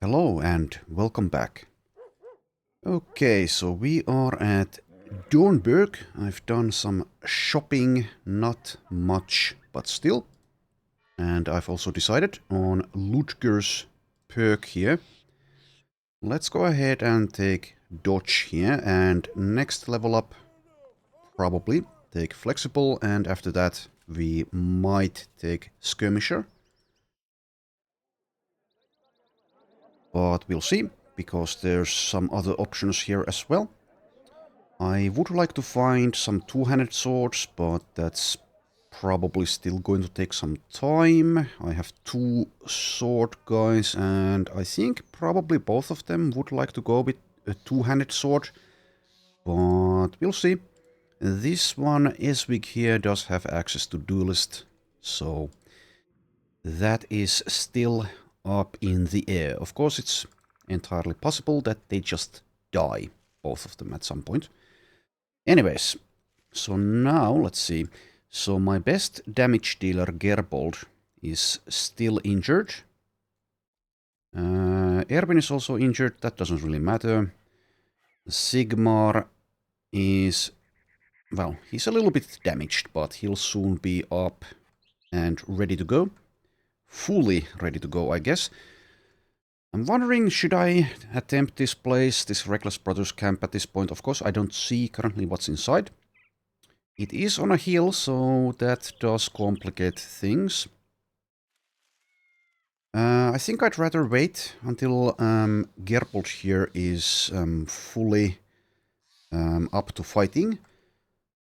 Hello and welcome back. Okay, so we are at Dornberg. I've done some shopping, not much, but still. And I've also decided on Ludger's perk here. Let's go ahead and take Dodge here, and next level up, probably take Flexible, and after that we might take Skirmisher. But we'll see, because there's some other options here as well. I would like to find some two-handed swords, but that's probably still going to take some time. I have two sword guys, and I think probably both of them would like to go with a two-handed sword. But we'll see. This one, Eswig here, does have access to Duelist, so that is still up in the air. Of course, it's entirely possible that they just die, both of them, at some point. Anyways, so now, let's see. So my best damage dealer, Gerbold, is still injured. Erwin is also injured, that doesn't really matter. Sigmar is, well, he's a little bit damaged, but he'll soon be up and ready to go. Fully ready to go, I guess. I'm wondering, should I attempt this place, this Reckless Brothers camp at this point? Of course, I don't see currently what's inside. It is on a hill, so that does complicate things. I think I'd rather wait until Gerbold here is fully up to fighting.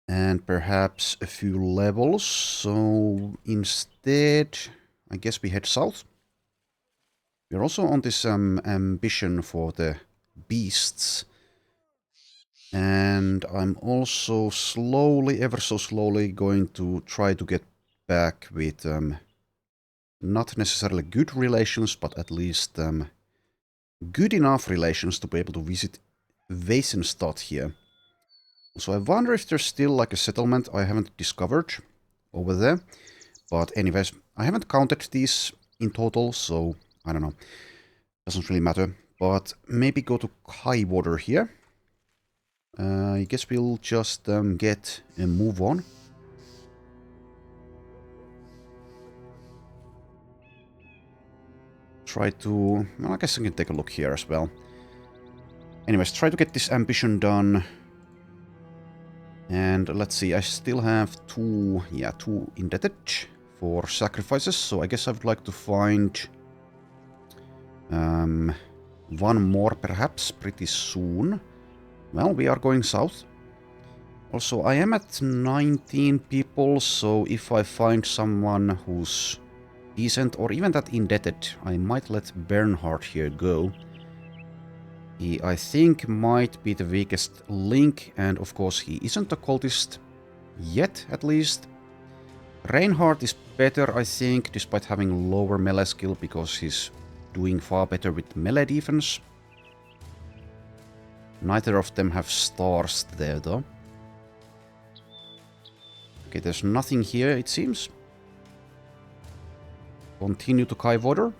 And perhaps a few levels. So instead, I guess we head south. We're also on this ambition for the beasts. And I'm also slowly, ever so slowly, going to try to get back with not necessarily good relations, but at least good enough relations to be able to visit Wesenstadt here. So I wonder if there's still like a settlement I haven't discovered over there. But anyways, I haven't counted these in total, so I don't know. Doesn't really matter. But maybe go to Highwater here. I guess we'll just get a move on. Try to... well, I guess I can take a look here as well. Anyways, try to get this ambition done. And let's see, I still have two indebted for sacrifices, so I guess I would like to find one more perhaps pretty soon. Well, we are going south. Also, I am at 19 people, so if I find someone who's decent or even that indebted, I might let Bernhard here go. He, I think, might be the weakest link, and of course he isn't a cultist yet, at least. Reinhardt is better, I think, despite having lower melee skill, because he's doing far better with melee defense. Neither of them have stars there, though. Okay, there's nothing here, it seems. Continue to Highwater.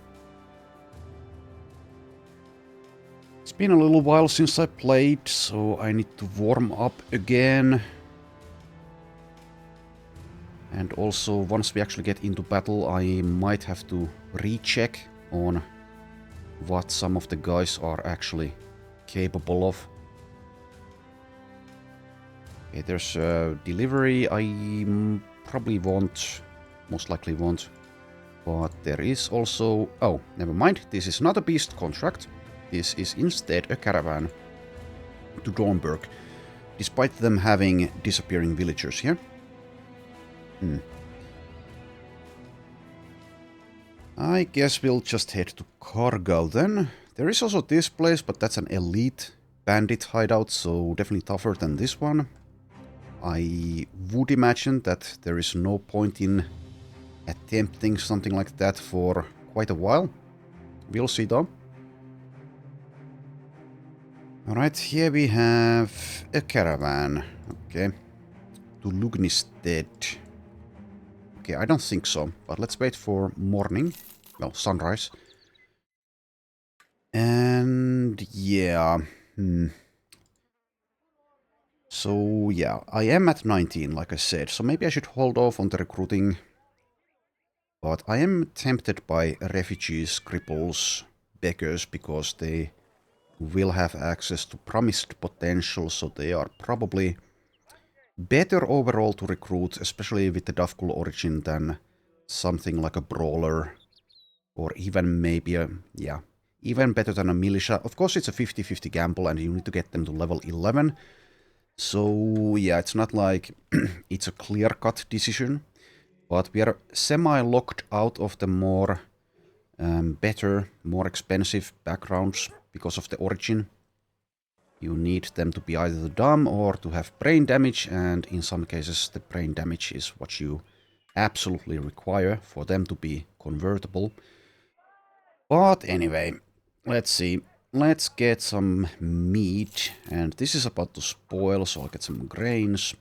It's been a little while since I played, so I need to warm up again. And also, once we actually get into battle, I might have to recheck on what some of the guys are actually capable of. Okay, there's a delivery I probably won't, most likely won't. But there is also... oh, never mind, this is not a beast contract. This is instead a caravan to Dornberg, despite them having disappearing villagers here. I guess we'll just head to Kargal then. There is also this place, but that's an elite bandit hideout, so definitely tougher than this one. I would imagine that there is no point in attempting something like that for quite a while. We'll see though. Alright, here we have a caravan. Okay. To Lugnisted. Okay, I don't think so, but let's wait for morning. Well, sunrise. And yeah. So yeah, I am at 19, like I said, so maybe I should hold off on the recruiting. But I am tempted by refugees, cripples, beggars, because they will have access to promised potential, so they are probably better overall to recruit, especially with the Davkul origin, than something like a brawler, or even maybe a, yeah, even better than a militia. Of course, it's a 50-50 gamble, and you need to get them to level 11. So yeah, it's not like it's a clear-cut decision, but we are semi-locked out of the more better, more expensive backgrounds because of the origin. You need them to be either dumb or to have brain damage, and in some cases the brain damage is what you absolutely require for them to be convertible. But anyway, let's see. Let's get some meat, and this is about to spoil, so I'll get some grains.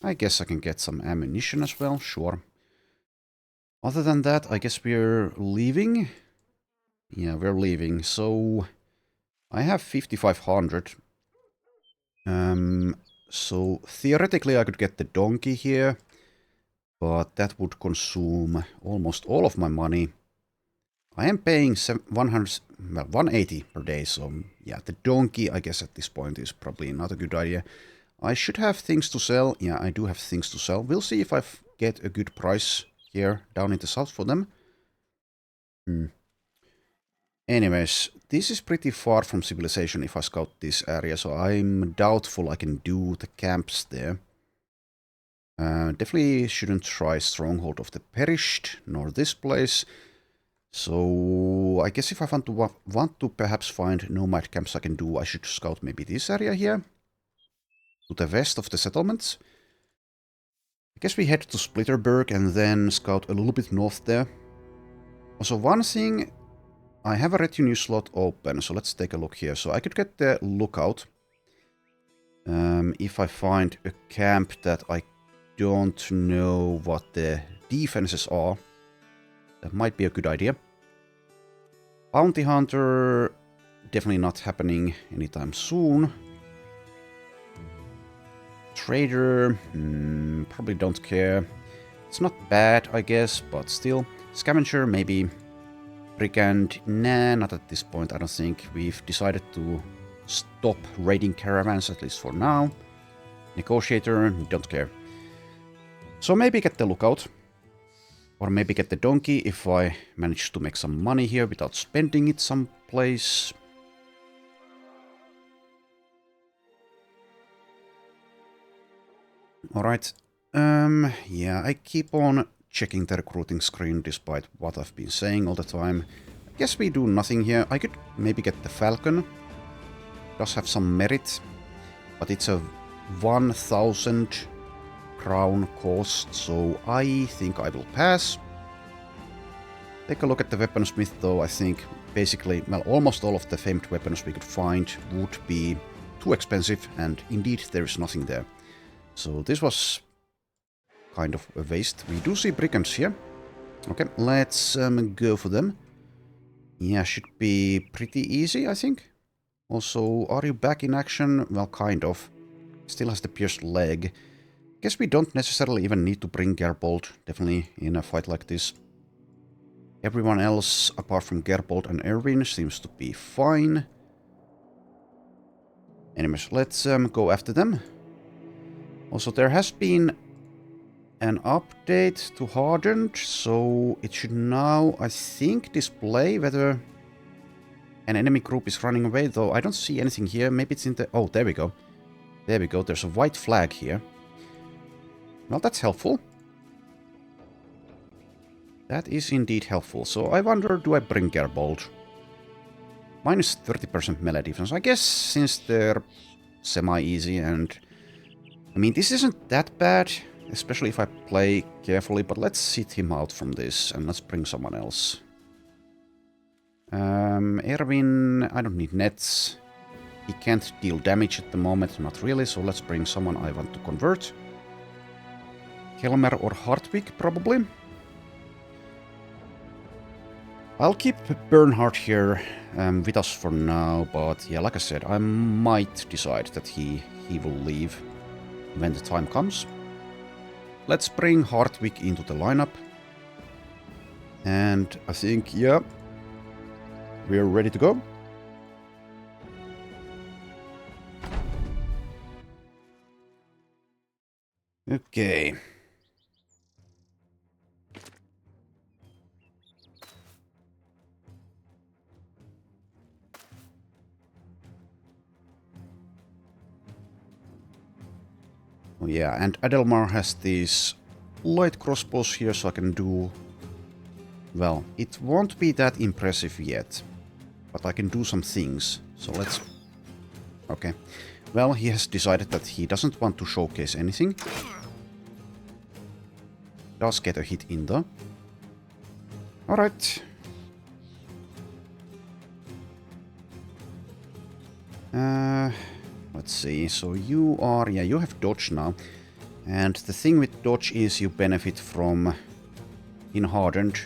I guess I can get some ammunition as well, sure. Other than that, I guess we're leaving. Yeah, we're leaving, so I have 5,500. So theoretically I could get the donkey here, but that would consume almost all of my money. I am paying 180 per day, so yeah, the donkey, I guess at this point is probably not a good idea. I should have things to sell. Yeah, I do have things to sell. We'll see if I get a good price here down in the south for them. Anyways, this is pretty far from civilization if I scout this area, so I'm doubtful I can do the camps there. Definitely shouldn't try Stronghold of the Perished, nor this place. So I guess if I want to perhaps find nomad camps I can do, I should scout maybe this area here, to the west of the settlements. I guess we head to Splitterberg and then scout a little bit north there. Also, one thing, I have a retinue slot open, so let's take a look here. So I could get the lookout if I find a camp that I don't know what the defenses are. That might be a good idea. Bounty Hunter, definitely not happening anytime soon. Trader, probably don't care. It's not bad, I guess, but still. Scavenger, maybe. Brigand, nah, not at this point, I don't think. We've decided to stop raiding caravans, at least for now. Negotiator, don't care. So maybe get the lookout. Or maybe get the donkey if I manage to make some money here without spending it someplace. Alright. Yeah, I keep on checking the recruiting screen despite what I've been saying all the time. I guess we do nothing here. I could maybe get the Falcon. Does have some merit. But it's a 1,000 crown cost, so I think I will pass. Take a look at the weaponsmith though. I think basically, well, almost all of the famed weapons we could find would be too expensive, and indeed there is nothing there. So this was kind of a waste. We do see brigands here. Okay, let's go for them. Yeah, should be pretty easy, I think. Also, are you back in action? Well, kind of. Still has the pierced leg. Guess we don't necessarily even need to bring Gerbold, definitely, in a fight like this. Everyone else, apart from Gerbold and Erwin, seems to be fine. Anyways, let's go after them. Also, there has been an update to Hardened, so it should now, I think, display whether an enemy group is running away, though I don't see anything here. Maybe it's in the... Oh, there we go. There we go. There's a white flag here. Well, that's helpful. That is indeed helpful. So I wonder, do I bring Gerbold? Minus 30% melee defense. I guess since they're semi-easy and... I mean, this isn't that bad, especially if I play carefully, but let's sit him out from this and let's bring someone else. Erwin, I don't need nets. He can't deal damage at the moment, not really, so let's bring someone I want to convert. Kelmer or Hartwig, probably. I'll keep Bernhard here with us for now, but yeah, like I said, I might decide that he will leave when the time comes. Let's bring Hartwig into the lineup. And I think, yeah, we're ready to go. Okay. Oh yeah, and Adelmar has these light crossbows here, so I can do... Well, it won't be that impressive yet, but I can do some things. So let's... Okay. Well, he has decided that he doesn't want to showcase anything. Does get a hit in though. Alright. Let's see, so you are... Yeah, you have dodge now. And the thing with dodge is you benefit from... In Hardened,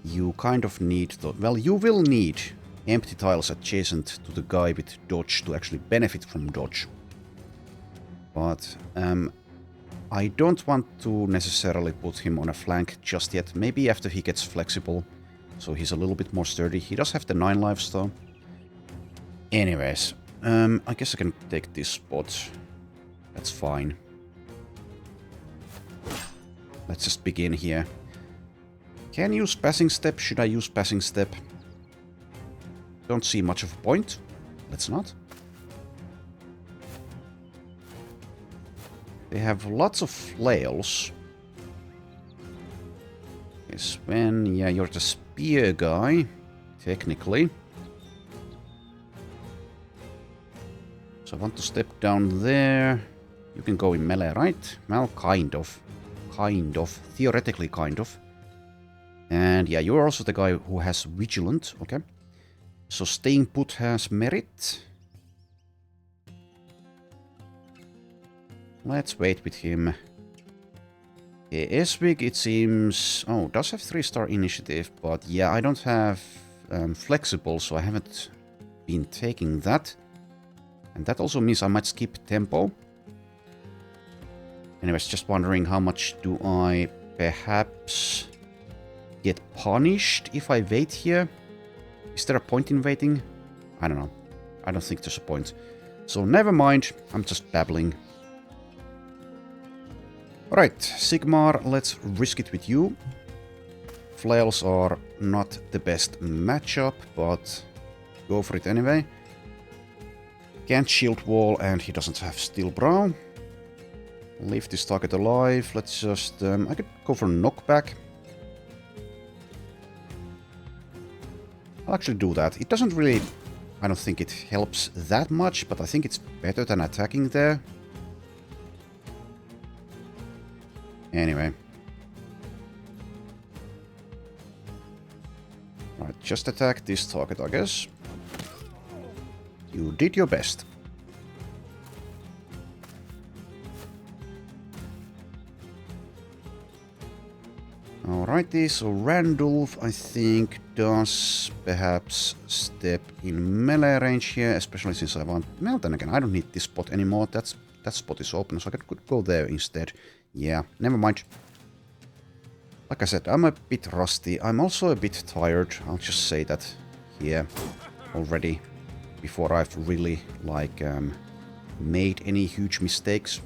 you kind of need... Well, you will need empty tiles adjacent to the guy with dodge to actually benefit from dodge. But I don't want to necessarily put him on a flank just yet. Maybe after he gets flexible, so he's a little bit more sturdy. He does have the 9 lives though. Anyways, I guess I can take this spot. That's fine. Let's just begin here. Can use passing step. Should I use passing step? Don't see much of a point. Let's not. They have lots of flails. Okay, Sven, yeah, you're the spear guy, technically. So I want to step down there. You can go in melee, right? Well, kind of. Kind of. Theoretically, kind of. And yeah, you're also the guy who has Vigilant, okay. So staying put has merit. Let's wait with him. Okay, Eswig, it seems... Oh, does have 3-star initiative, but yeah, I don't have flexible, so I haven't been taking that. And that also means I might skip tempo. Anyways, just wondering how much do I perhaps get punished if I wait here? Is there a point in waiting? I don't know. I don't think there's a point. So never mind, I'm just babbling. Alright, Sigmar, let's risk it with you. Flails are not the best matchup, but go for it anyway. Can't shield wall, and he doesn't have steel brow. Leave this target alive. Let's just... I could go for knockback. I'll actually do that. It doesn't really... I don't think it helps that much, but I think it's better than attacking there. Anyway. Right, just attack this target, I guess. You did your best. Alrighty, so Randulf, I think, does perhaps step in melee range here, especially since I want... Well, then again, I don't need this spot anymore. That spot is open, so I could go there instead. Yeah, never mind. Like I said, I'm a bit rusty. I'm also a bit tired. I'll just say that here already, before I've really, like, made any huge mistakes.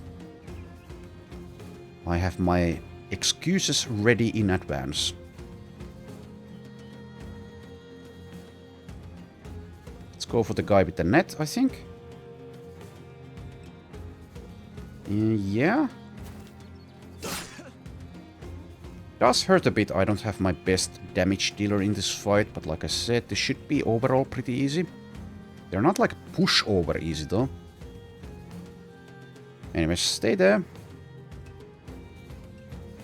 I have my excuses ready in advance. Let's go for the guy with the net, I think. Yeah. Does hurt a bit. I don't have my best damage dealer in this fight, but like I said, this should be overall pretty easy. They're not like pushover easy though. Anyways, stay there.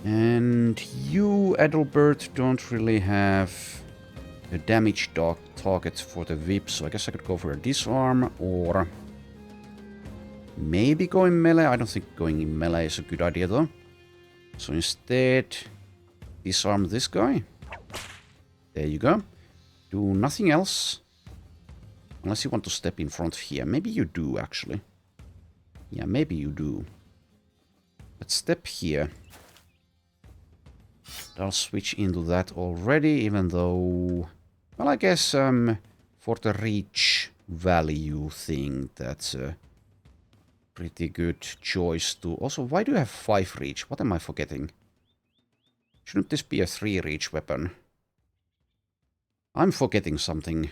And you, Adelbert, don't really have a damage target for the whip, so I guess I could go for a disarm, or maybe go in melee. I don't think going in melee is a good idea though. So instead, disarm this guy. There you go. Do nothing else. Unless you want to step in front here. Maybe you do, actually. Yeah, maybe you do. Let's step here. I'll switch into that already, even though... Well, I guess for the reach value thing, that's a pretty good choice to... Also, why do you have 5 reach? What am I forgetting? Shouldn't this be a 3 reach weapon? I'm forgetting something.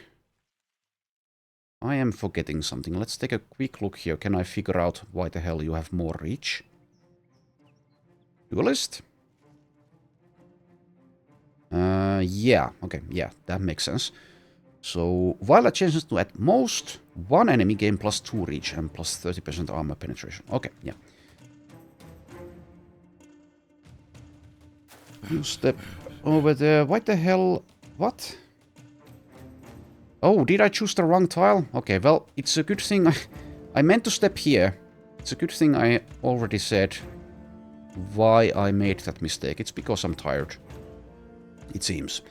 I am forgetting something. Let's take a quick look here. Can I figure out why the hell you have more reach? Duelist? Yeah. Okay, yeah, that makes sense. So, while changes to at most 1 enemy gain plus 2 reach and plus 30% armor penetration. Okay, yeah. You step over there. What the hell? What? Oh, did I choose the wrong tile? Okay, well, it's a good thing I meant to step here. It's a good thing I already said why I made that mistake. It's because I'm tired. It seems.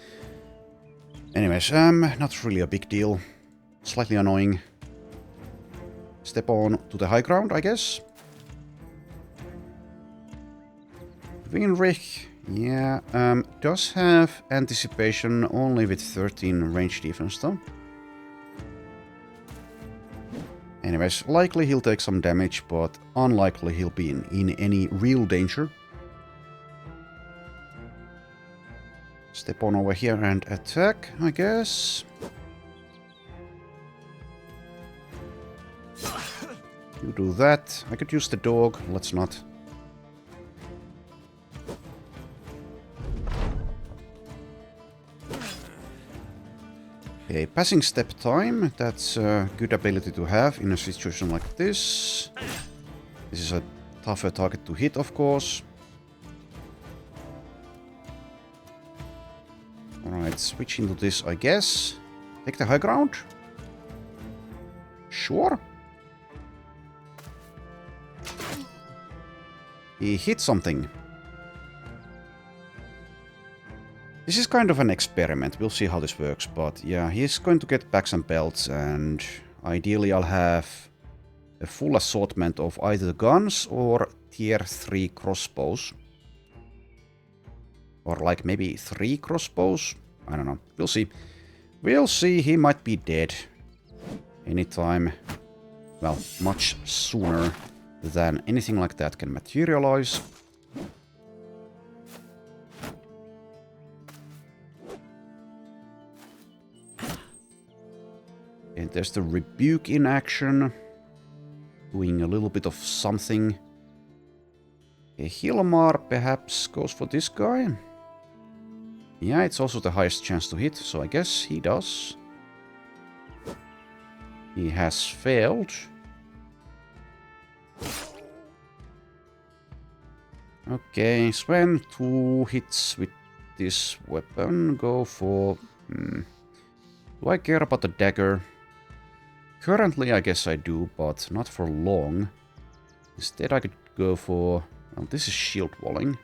Anyways, not really a big deal. Slightly annoying. Step on to the high ground, I guess. Winrich, yeah, does have anticipation only with 13 range defense though. Anyways, likely he'll take some damage, but unlikely he'll be in any real danger. Step on over here and attack, I guess. You do that. I could use the dog. Let's not. Okay, passing step time. That's a good ability to have in a situation like this. This is a tougher target to hit, of course. Alright, switch into this, I guess. Take the high ground. Sure. He hit something. This is kind of an experiment. We'll see how this works. But yeah, he's going to get backs and belts. And ideally I'll have a full assortment of either guns or tier 3 crossbows. Or like maybe 3 crossbows. I don't know. We'll see. We'll see. He might be dead. Anytime. Well, much sooner than anything like that can materialize. And there's the rebuke in action. Doing a little bit of something. Okay, Hilmar perhaps goes for this guy. Yeah, it's also the highest chance to hit, so I guess he does. He has failed. Okay, Sven, 2 hits with this weapon. Go for... Do I care about the dagger? Currently, I guess I do, but not for long. Instead, I could go for... Well, this is shield walling.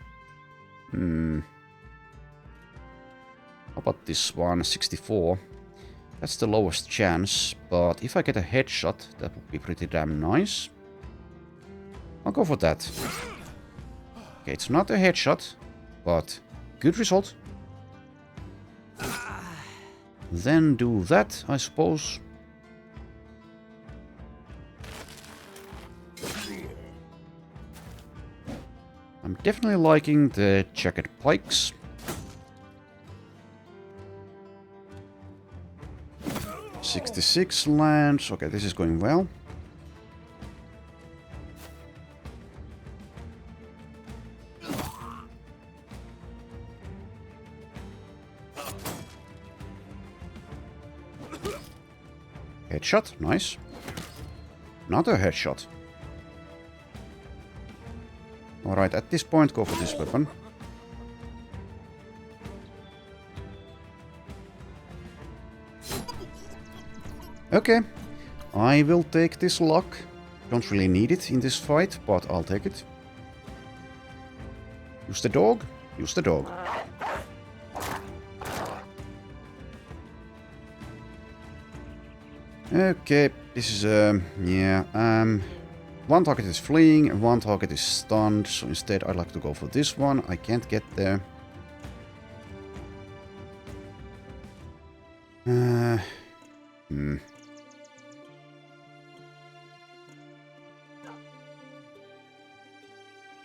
How about this one? 64. That's the lowest chance, but if I get a headshot, that would be pretty damn nice. I'll go for that. Okay, it's not a headshot, but good result. Then do that, I suppose. I'm definitely liking the jagged pikes. .66 lands. Okay, this is going well. Headshot, nice. Another headshot. Alright, at this point, go for this weapon. Okay, I will take this luck. Don't really need it in this fight, but I'll take it. Use the dog. Use the dog. Okay, this is yeah. One target is fleeing, one target is stunned, so instead I'd like to go for this one. I can't get there.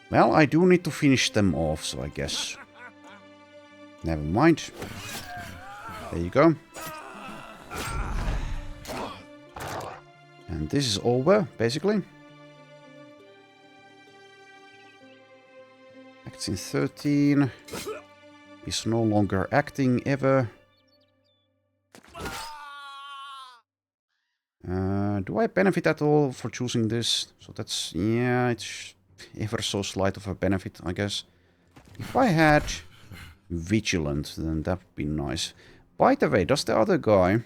Well, I do need to finish them off, so I guess. Never mind. There you go. And this is over, basically. Acts in 13. Is no longer acting ever. Do I benefit at all for choosing this? So that's, yeah, it's ever so slight of a benefit, I guess. If I had Vigilant, then that would be nice. By the way, does the other guy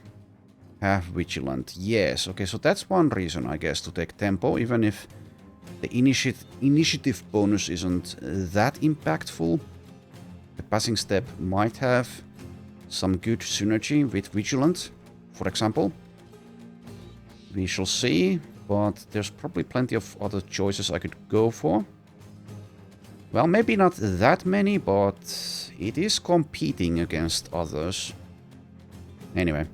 have Vigilant? Yes, okay, so that's one reason, I guess, to take Tempo, even if the initiative bonus isn't that impactful. The passing step might have some good synergy with Vigilant, for example. We shall see, but there's probably plenty of other choices I could go for. Well, maybe not that many, but it is competing against others. Anyway.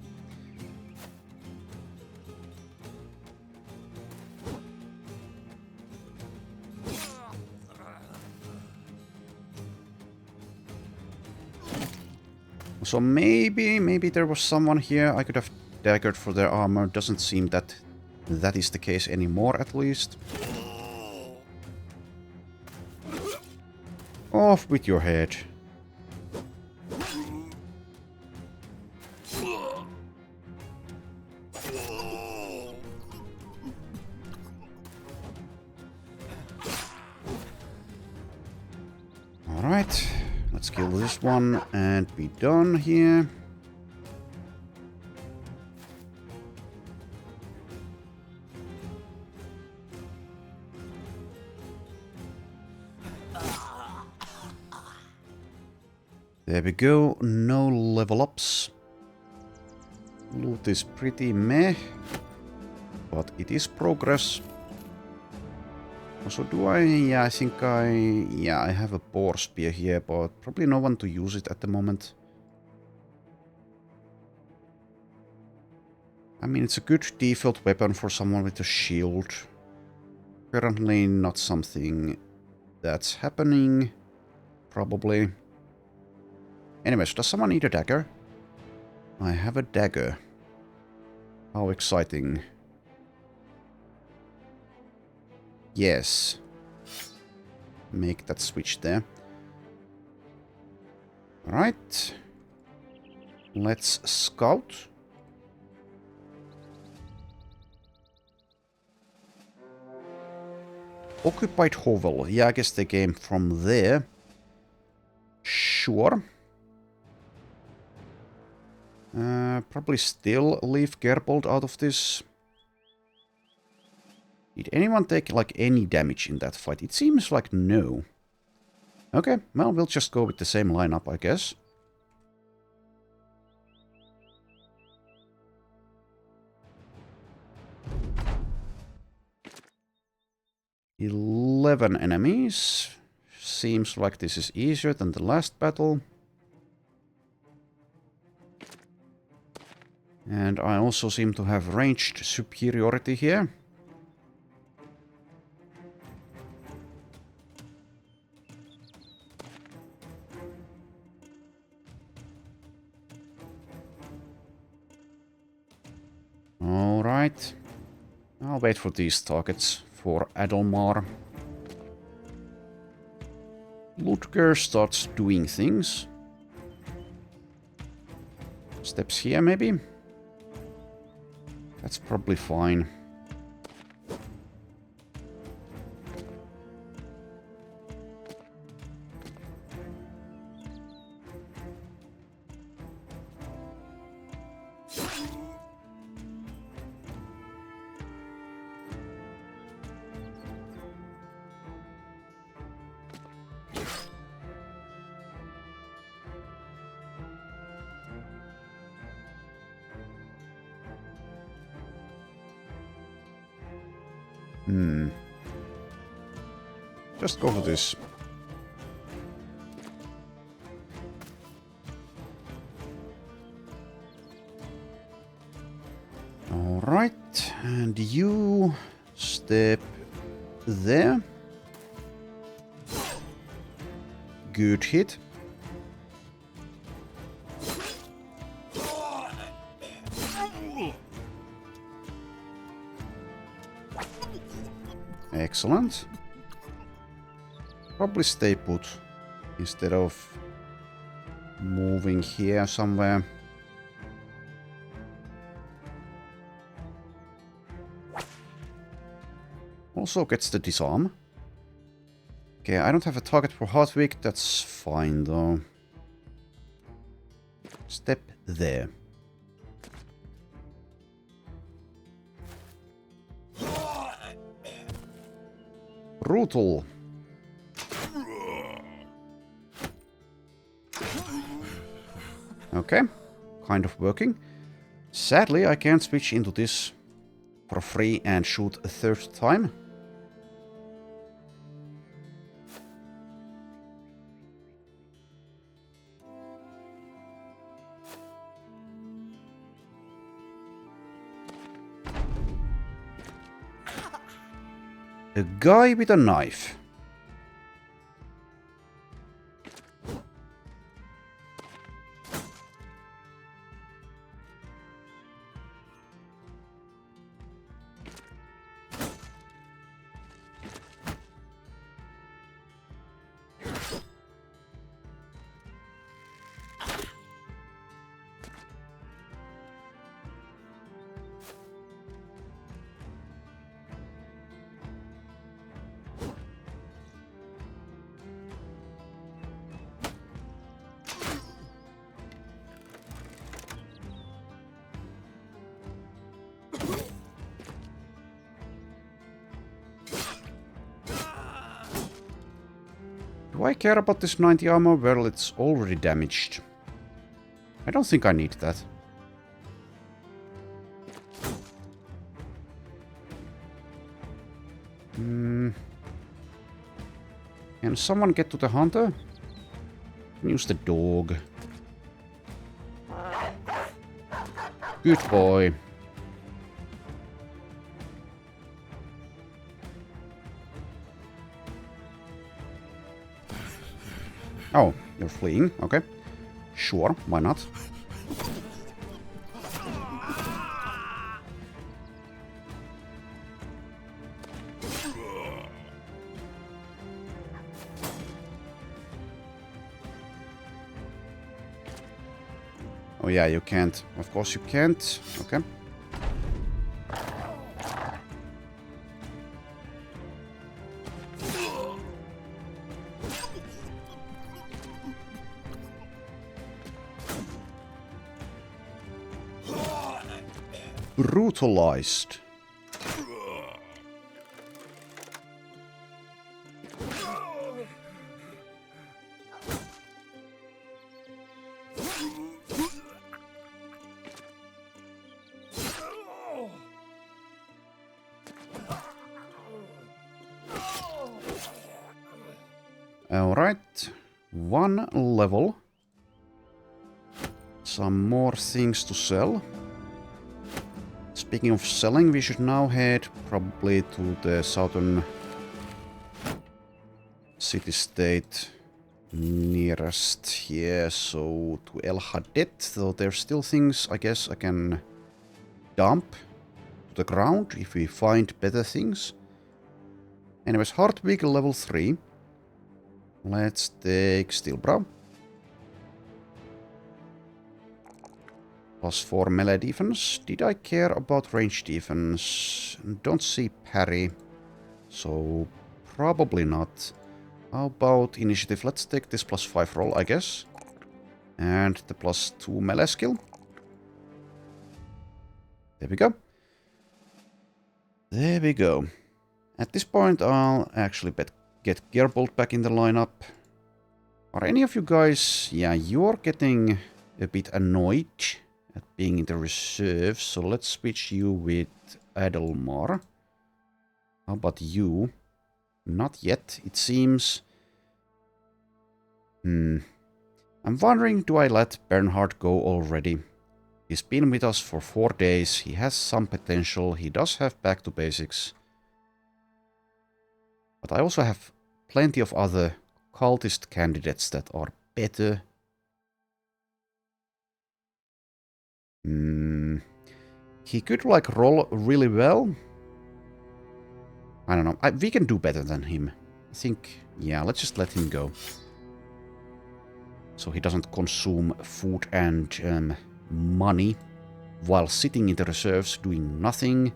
So maybe there was someone here I could have daggered for their armor. Doesn't seem that that is the case anymore, at least. Off with your head. Alright, let's kill this one and be done here. There we go, no level ups. Loot is pretty meh, but it is progress. Also, do I? Yeah, I think I have a boar spear here, but probably no one to use it at the moment. I mean, it's a good default weapon for someone with a shield. Currently not something that's happening, probably. Anyways, does someone need a dagger? I have a dagger. How exciting. Yes. Make that switch there. Alright. Let's scout. Occupied Hovel. Yeah, I guess they came from there. Sure. Probably still leave Gerbold out of this. Did anyone take, like, any damage in that fight? It seems like no. Okay, well, we'll just go with the same lineup, I guess. "11 enemies. Seems like this is easier than the last battle. And I also seem to have ranged superiority here. Alright. I'll wait for these targets for Adelmar. Ludger starts doing things. Steps here, maybe? That's probably fine. Just go for this. Alright, and you step there. Good hit. Excellent. Probably stay put instead of moving here somewhere. Also gets the disarm. Okay, I don't have a target for Hardwick, that's fine though. Step there. Brutal. Okay, kind of working. Sadly, I can't switch into this for free and shoot a third time. A guy with a knife. Do I care about this 90 armor? Well, it's already damaged. I don't think I need that. Can someone get to the hunter? Use the dog. Good boy. Oh, you're fleeing. Okay. Sure, why not? Oh yeah, you can't. Of course you can't. Okay. Brutalized. Alright, one level. Some more things to sell. Speaking of selling, we should now head probably to the southern city-state nearest here, so to El Hadet, though there's still things I guess I can dump to the ground if we find better things. Anyways, Hardwick level 3. Let's take Steelbrow. +4 melee defense. Did I care about range defense? Don't see parry, so probably not. How about initiative? Let's take this +5 roll, I guess. And the +2 melee skill. There we go. There we go. At this point, I'll actually get Gearbolt back in the lineup. Are any of you guys... Yeah, you're getting a bit annoyed at being in the reserve, so let's switch you with Adelmar. How about you? Not yet, it seems. I'm wondering, do I let Bernhard go already? He's been with us for 4 days. He has some potential. He does have back to basics. But I also have plenty of other cultist candidates that are better. He could like roll really well. I don't know. We can do better than him. I think, yeah, let's just let him go. So he doesn't consume food and money while sitting in the reserves doing nothing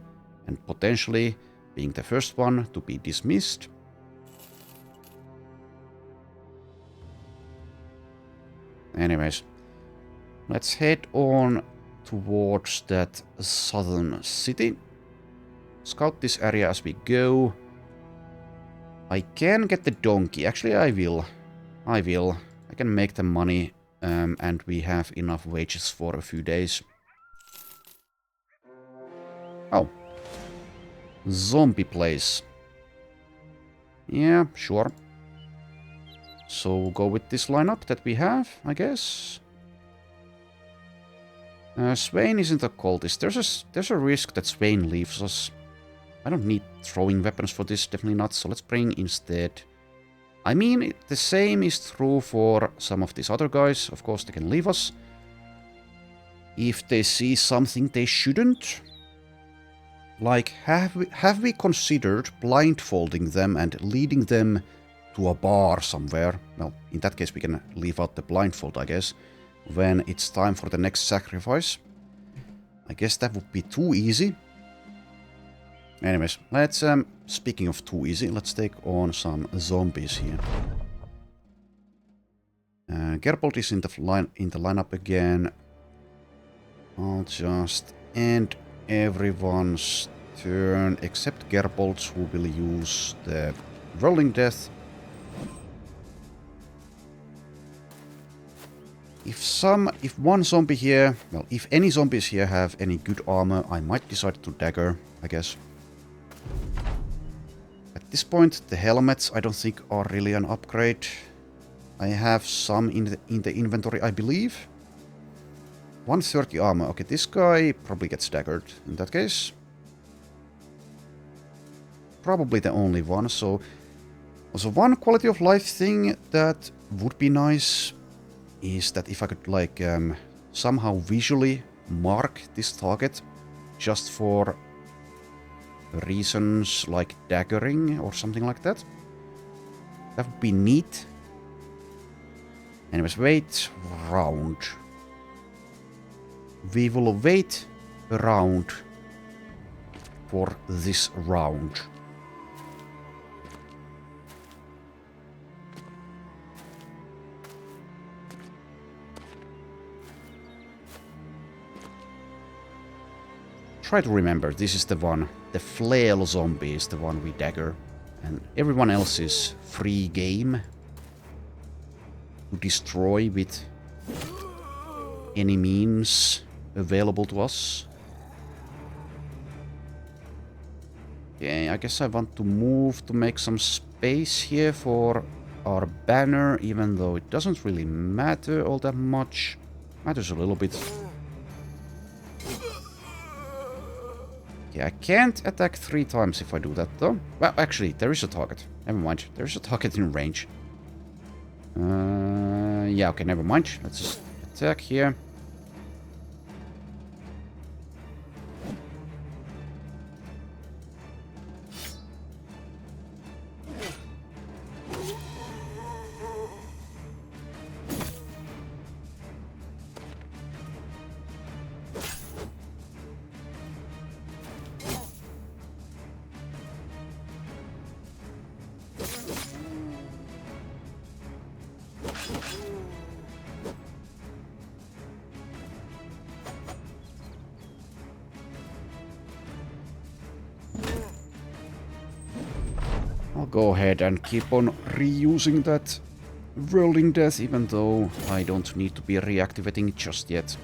and potentially being the first one to be dismissed. Anyways, let's head on towards that southern city. Scout this area as we go. I can get the donkey. Actually, I will. I can make the money, and we have enough wages for a few days. Oh. Zombie place. Yeah, sure. So we'll go with this lineup that we have, I guess. Swain isn't a cultist. There's a risk that Swain leaves us. I don't need throwing weapons for this, definitely not. So let's bring instead. I mean, the same is true for some of these other guys. Of course, they can leave us if they see something they shouldn't. Like, have we considered blindfolding them and leading them to a bar somewhere? Well, in that case, we can leave out the blindfold, I guess, when it's time for the next sacrifice. I guess that would be too easy. Anyways, let's, speaking of too easy, let's take on some zombies here. Gerbold is in the lineup again. I'll just end everyone's turn except Gerbold's, who will use the Rolling Death. If one zombie here, well, if any zombies here have any good armor, I might decide to dagger, I guess. At this point, the helmets I don't think are really an upgrade. I have some in the inventory, I believe. 130 armor. Okay, this guy probably gets daggered in that case. Probably the only one. So, also one quality of life thing that would be nice is that if I could like somehow visually mark this target just for reasons like daggering or something like that. That would be neat. Anyways, wait round. We will wait around for this round. Try to remember, this is the one. The flail zombie is the one we dagger. And everyone else is free game to destroy with any means available to us. Okay, I guess I want to move to make some space here for our banner, even though it doesn't really matter all that much. Matters a little bit. Yeah, I can't attack 3 times if I do that, though. Well, actually, there is a target. Never mind. There is a target in range. Yeah, okay, never mind. Let's just attack here. I'll go ahead and keep on reusing that Rolling Death, even though I don't need to be reactivating it just yet.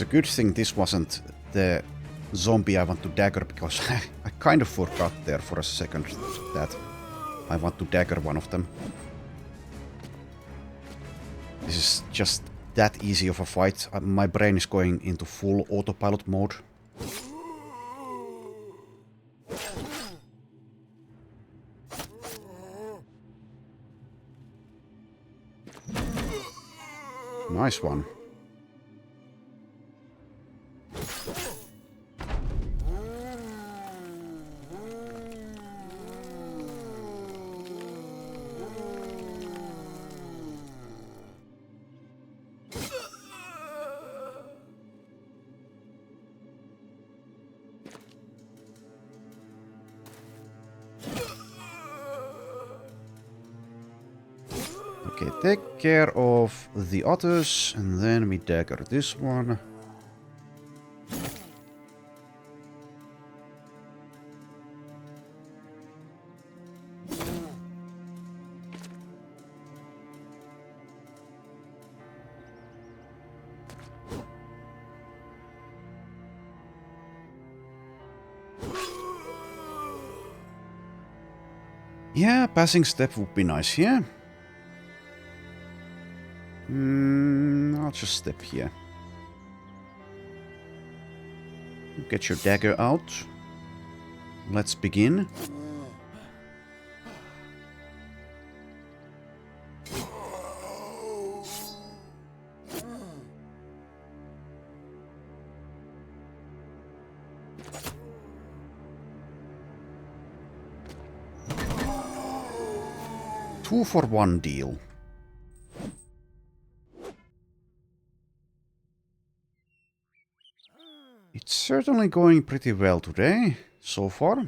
It's a good thing this wasn't the zombie I want to dagger, because I kind of forgot there for a second that I want to dagger one of them. This is just that easy of a fight. My brain is going into full autopilot mode. Nice one. Okay, take care of the others, and then we dagger this one. Yeah, passing step would be nice here. I'll just step here. Get your dagger out. Let's begin. Two for one deal. It's certainly going pretty well today, so far.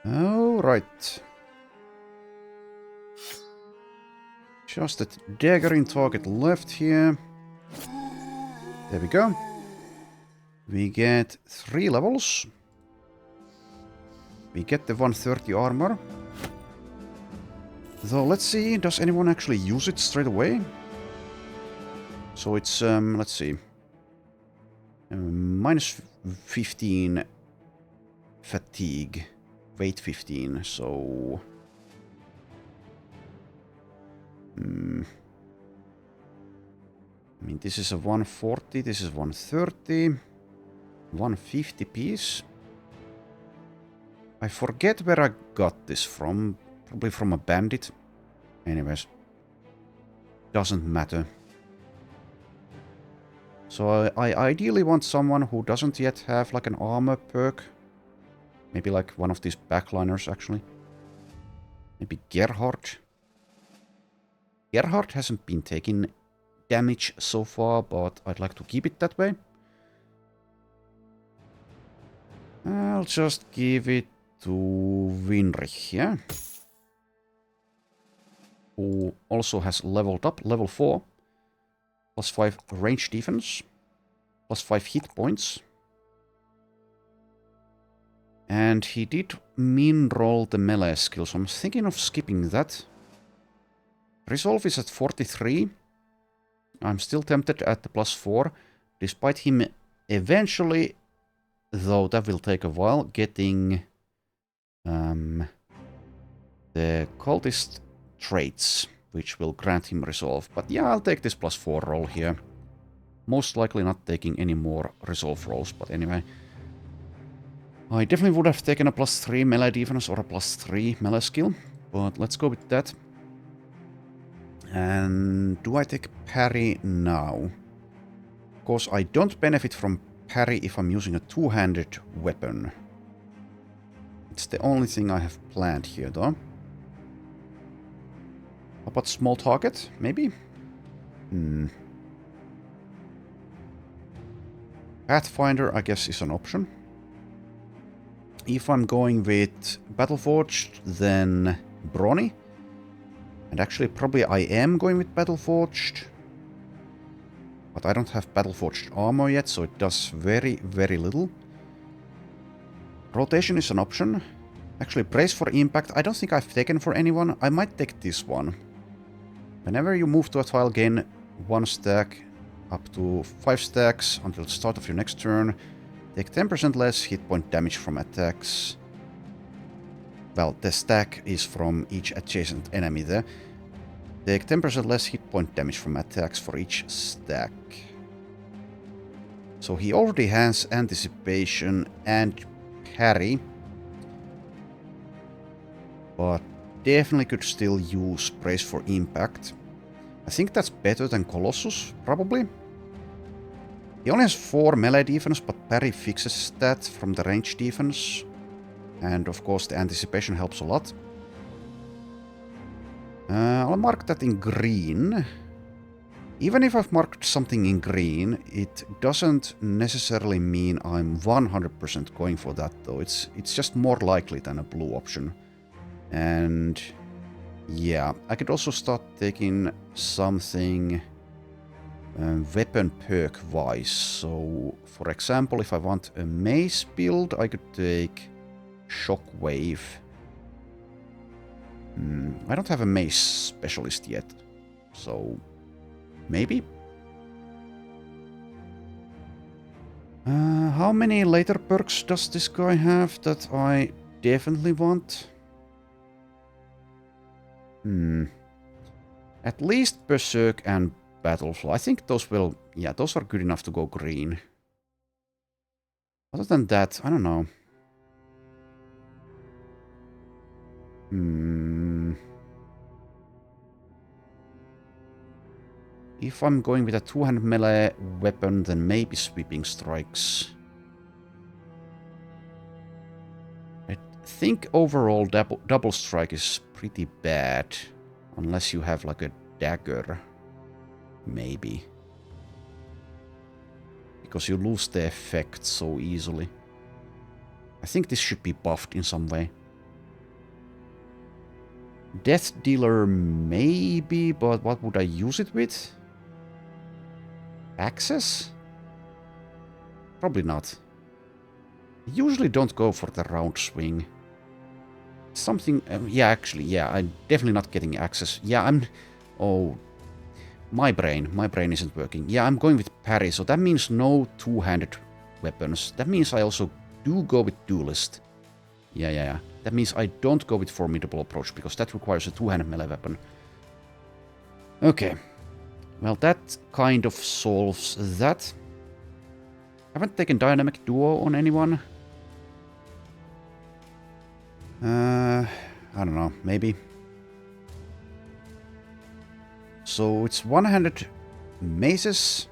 Alright. Just a daggering target left here. There we go. We get 3 levels. We get the 130 armor. Though, let's see, does anyone actually use it straight away? So it's, let's see. Minus 15 fatigue. Weight 15, so... I mean, this is a 140, this is 130. 150 piece. I forget where I got this from. Probably from a bandit. Anyways. Doesn't matter. So I ideally want someone who doesn't yet have like an armor perk. Maybe like one of these backliners, actually. Maybe Gerhard. Gerhard hasn't been taking damage so far, but I'd like to keep it that way. I'll just give it to Winrich, yeah? Who also has leveled up, level 4. Plus 5 range defense. Plus 5 hit points. And he did min-roll the melee skill, so I'm thinking of skipping that. Resolve is at 43. I'm still tempted at the plus 4, despite him eventually, though that will take a while, getting the cultist traits, which will grant him resolve. But yeah, I'll take this plus 4 roll here. Most likely not taking any more resolve rolls, but anyway. I definitely would have taken a plus 3 melee defense or a plus 3 melee skill, but let's go with that. And do I take parry now? Of course, I don't benefit from parry if I'm using a two-handed weapon. It's the only thing I have planned here, though. How about small target, maybe? Pathfinder, I guess, is an option. If I'm going with Battleforged, then Brawny. And actually, probably I am going with Battleforged. But I don't have Battleforged armor yet, so it does very, very little. Rotation is an option. Actually, Brace for Impact, I don't think I've taken for anyone. I might take this one. Whenever you move to a tile, gain 1 stack up to 5 stacks until the start of your next turn. Take 10% less hit point damage from attacks. Well, the stack is from each adjacent enemy there. Take 10% less hit point damage from attacks for each stack. So he already has anticipation and parry. But definitely could still use Brace for Impact. I think that's better than Colossus, probably. He only has 4 melee defense, but parry fixes that from the range defense. And of course the anticipation helps a lot. I'll mark that in green. Even if I've marked something in green, it doesn't necessarily mean I'm 100% going for that though. It's just more likely than a blue option. And yeah, I could also start taking something weapon perk wise. So for example, if I want a mace build, I could take Shockwave. I don't have a mace specialist yet, so maybe. How many later perks does this guy have that I definitely want? At least Berserk and Battleflow. I think those will... yeah, those are good enough to go green. Other than that, I don't know. If I'm going with a 200 melee weapon, then maybe Sweeping Strikes. I think overall double strike is pretty bad. Unless you have like a dagger. Maybe. Because you lose the effect so easily. I think this should be buffed in some way. Death Dealer maybe, but what would I use it with? Access? Probably not. I usually don't go for the round swing. Something... yeah, actually, yeah, I'm definitely not getting access. Yeah, I'm... oh... My brain isn't working. Yeah, I'm going with parry, so that means no two-handed weapons. That means I also do go with duelist. Yeah. That means I don't go with formidable approach, because that requires a two-handed melee weapon. Okay. Well, that kind of solves that. I haven't taken dynamic duo on anyone. I don't know, maybe. So it's one-handed maces,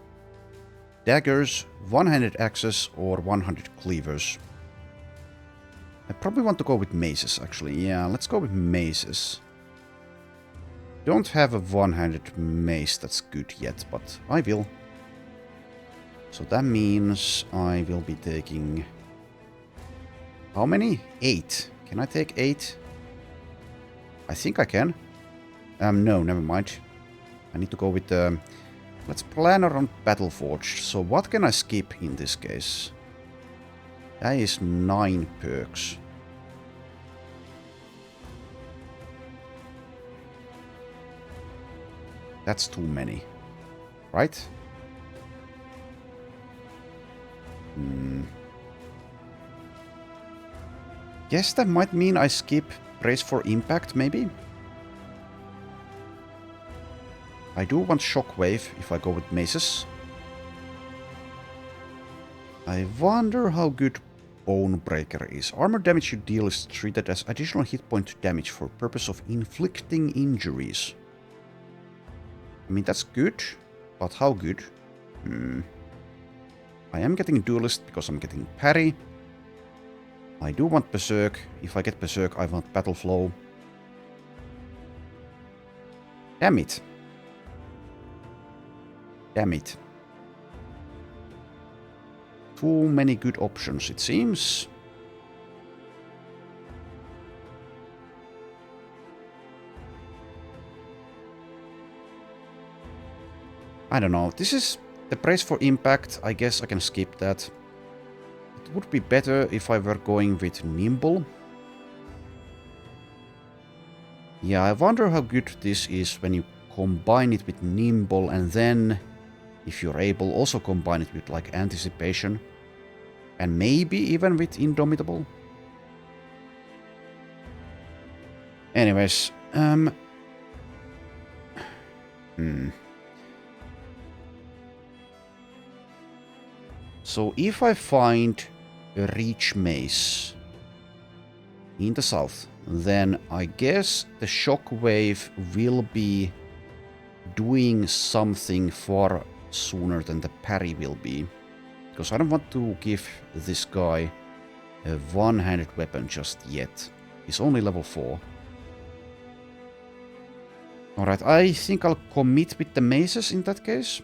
daggers, one-handed axes, or one-handed cleavers. I probably want to go with maces, actually. Yeah, let's go with maces. Don't have a one-handed mace that's good yet, but I will. So that means I will be taking... how many? 8. Can I take 8? I think I can. No, never mind. I need to go with the... let's plan around Battleforged. So what can I skip in this case? That is 9 perks. That's too many. Right? Guess that might mean I skip Brace for Impact, maybe? I do want Shockwave if I go with maces. I wonder how good Bonebreaker is. Armor damage you deal is treated as additional hit point damage for purpose of inflicting injuries. I mean, that's good, but how good? I am getting Duelist because I'm getting parry. I do want Berserk. If I get Berserk, I want Battle Flow. Damn it. Damn it. Too many good options, it seems. I don't know. This is the brace for impact. I guess I can skip that. It would be better if I were going with nimble. Yeah, I wonder how good this is when you combine it with nimble and then, if you're able, also combine it with like anticipation. And maybe even with indomitable. Anyways, So if I find a reach mace in the south, then I guess the shockwave will be doing something far sooner than the parry will be. Because I don't want to give this guy a one-handed weapon just yet. He's only level 4. Alright, I think I'll commit with the maces in that case.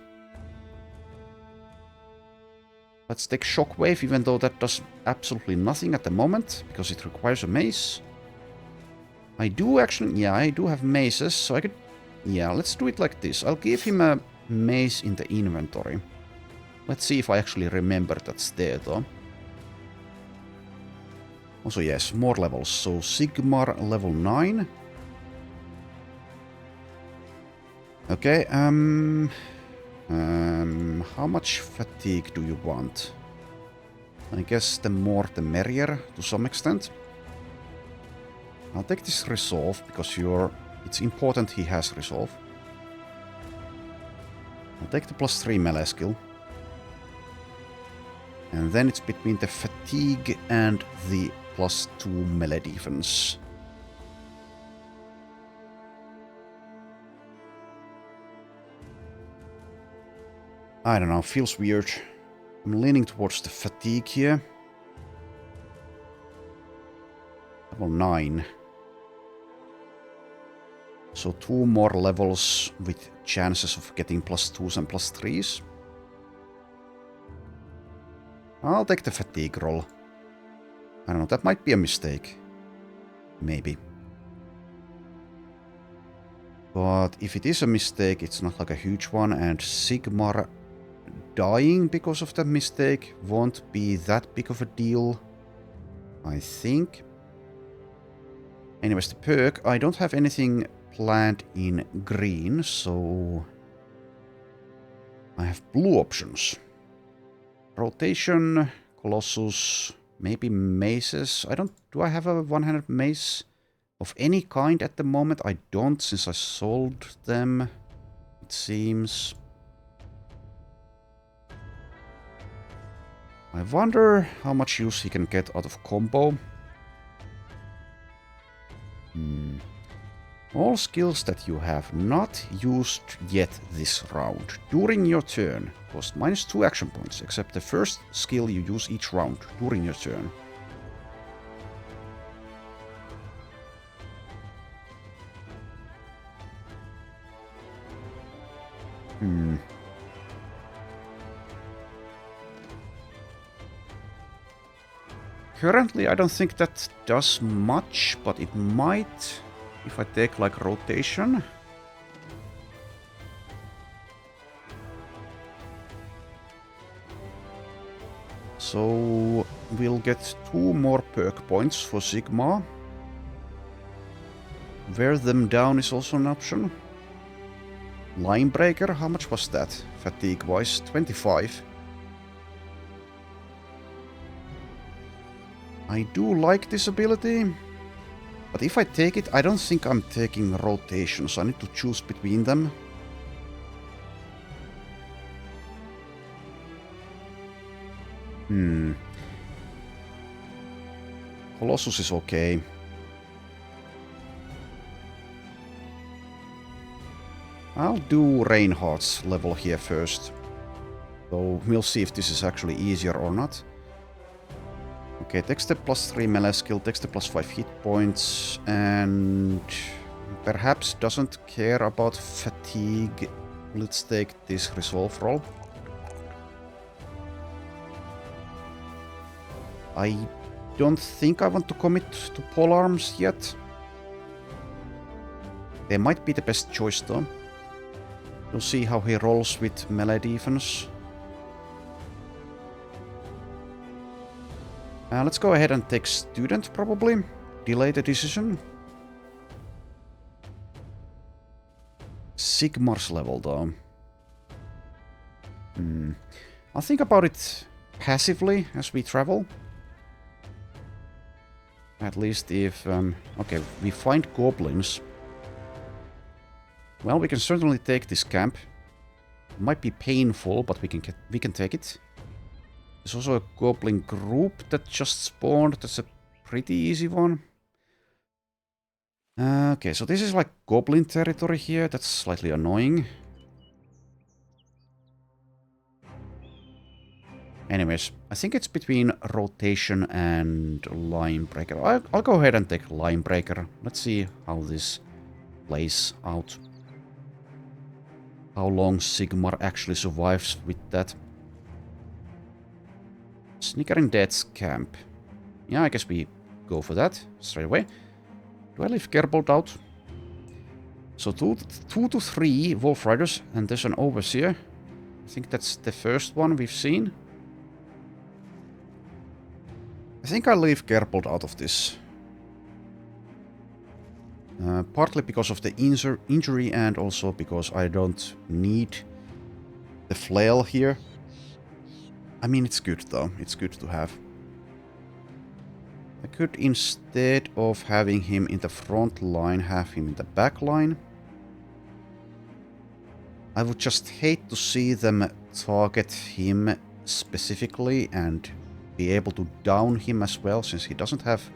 Let's take Shockwave, even though that does absolutely nothing at the moment, because it requires a mace. I do actually, yeah, I do have maces, so I could, yeah, let's do it like this. I'll give him a mace in the inventory. Let's see if I actually remember that's there, though. Also, yes, more levels. So, Sigmar level 9. Okay, how much fatigue do you want? I guess the more the merrier, to some extent. I'll take this resolve, because it's important he has resolve. I'll take the +3 melee skill. And then it's between the fatigue and the +2 melee defense. I don't know, feels weird. I'm leaning towards the fatigue here. Level 9. So 2 more levels with chances of getting +2s and +3s. I'll take the fatigue roll. I don't know, that might be a mistake. Maybe. But if it is a mistake, it's not like a huge one, and Sigmar dying because of that mistake won't be that big of a deal, I think. Anyways, the perk, I don't have anything planned in green, so I have blue options. Rotation, Colossus, maybe maces. Do I have a one-handed mace of any kind at the moment? I don't, since I sold them, it seems. I wonder how much use he can get out of combo. All skills that you have not used yet this round during your turn cost -2 action points, except the first skill you use each round during your turn. Currently, I don't think that does much, but it might if I take like rotation. So we'll get 2 more perk points for Sigma. Wear them down is also an option. Linebreaker, how much was that? Fatigue-wise, 25. I do like this ability, but if I take it, I don't think I'm taking rotation, so I need to choose between them. Colossus is okay. I'll do Reinhardt's level here first. So we'll see if this is actually easier or not. Okay, takes the +3 melee skill, takes the +5 hit points, and perhaps doesn't care about fatigue. Let's take this resolve roll. I don't think I want to commit to polearms yet. They might be the best choice though. We'll see how he rolls with melee defense. Let's go ahead and take student, probably. Delay the decision. Sigmar's level, though. I'll think about it passively as we travel. At least if... okay, we find goblins. Well, we can certainly take this camp. It might be painful, but we can take it. There's also a goblin group that just spawned. That's a pretty easy one. Okay, so this is like goblin territory here. That's slightly annoying. Anyways, I think it's between rotation and line breaker. I'll go ahead and take line breaker. Let's see how this plays out. How long Sigmar actually survives with that. Snickering Death's camp. Yeah, I guess we go for that straight away. Do I leave Gerbold out? So 2 to 3 Wolf Riders, and there's an Overseer. I think that's the first one we've seen. I think I'll leave Gerbold out of this. Partly because of the injury and also because I don't need the flail here. I mean, it's good though. It's good to have. I could, instead of having him in the front line, have him in the back line. I would just hate to see them target him specifically and be able to down him as well, since he doesn't have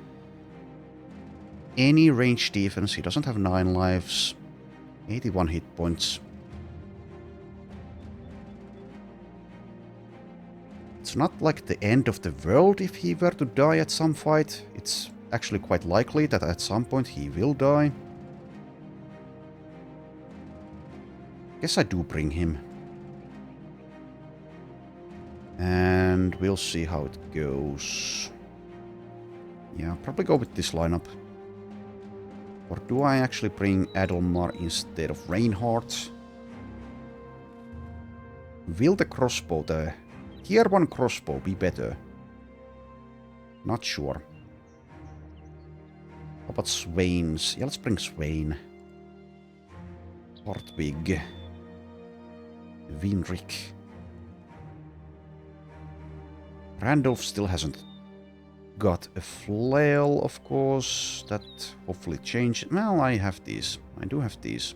any range defense. He doesn't have 9 lives, 81 hit points. It's not like the end of the world if he were to die at some fight. It's actually quite likely that at some point he will die. Guess I do bring him. And we'll see how it goes. Yeah, I'll probably go with this lineup. Or do I actually bring Adelmar instead of Reinhardt? Will the crossbow, the Tier 1 crossbow, be better? Not sure. How about Swains? Yeah, let's bring Swain. Hartwig. Winrik. Randolph still hasn't got a flail, of course. That hopefully changes. Well, I have these. I do have these.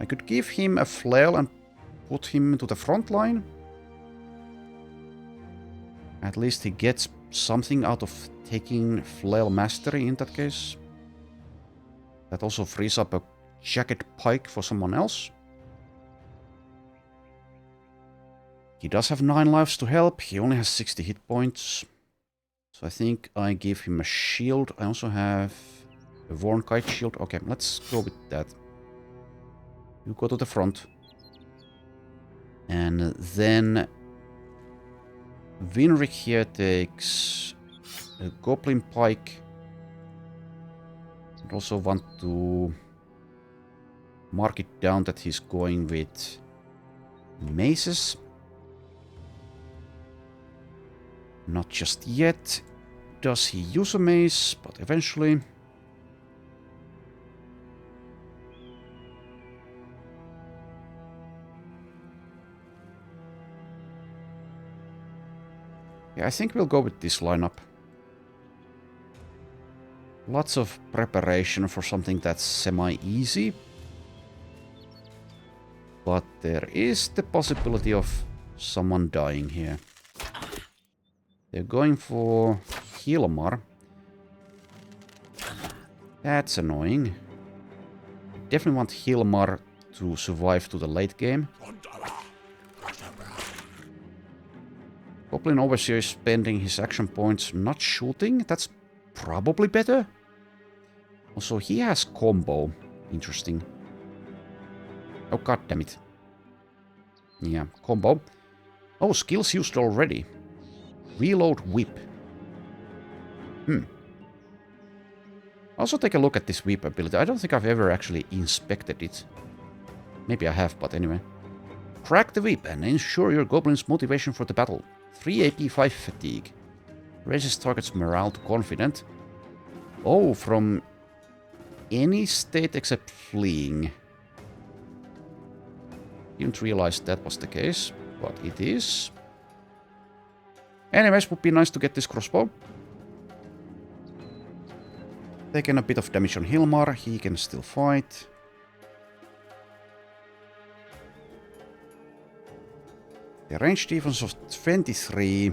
I could give him a flail and put him to the front line. At least he gets something out of taking flail mastery in that case. That also frees up a jagged pike for someone else. He does have 9 lives to help. He only has 60 hit points. So I think I give him a shield. I also have a Vornkite shield. Okay, let's go with that. You go to the front. And then Winrik here takes a Goblin Pike. I also want to mark it down that he's going with maces. Not just yet. Does he use a mace? But eventually. Yeah, I think we'll go with this lineup. Lots of preparation for something that's semi-easy. But there is the possibility of someone dying here. They're going for Hilmar. That's annoying. Definitely want Hilmar to survive to the late game. Goblin Overseer is spending his action points not shooting. That's probably better. Also, he has combo. Interesting. Oh, goddammit. Yeah, combo. Oh, skills used already. Reload whip. Also take a look at this whip ability. I don't think I've ever actually inspected it. Maybe I have, but anyway. Crack the whip and ensure your goblin's motivation for the battle. 3 AP, 5 fatigue. Raises target's morale to confident. Oh, from any state except fleeing. Didn't realize that was the case, but it is. Anyways, would be nice to get this crossbow. Taking a bit of damage on Hilmar, he can still fight. The range defense of 23.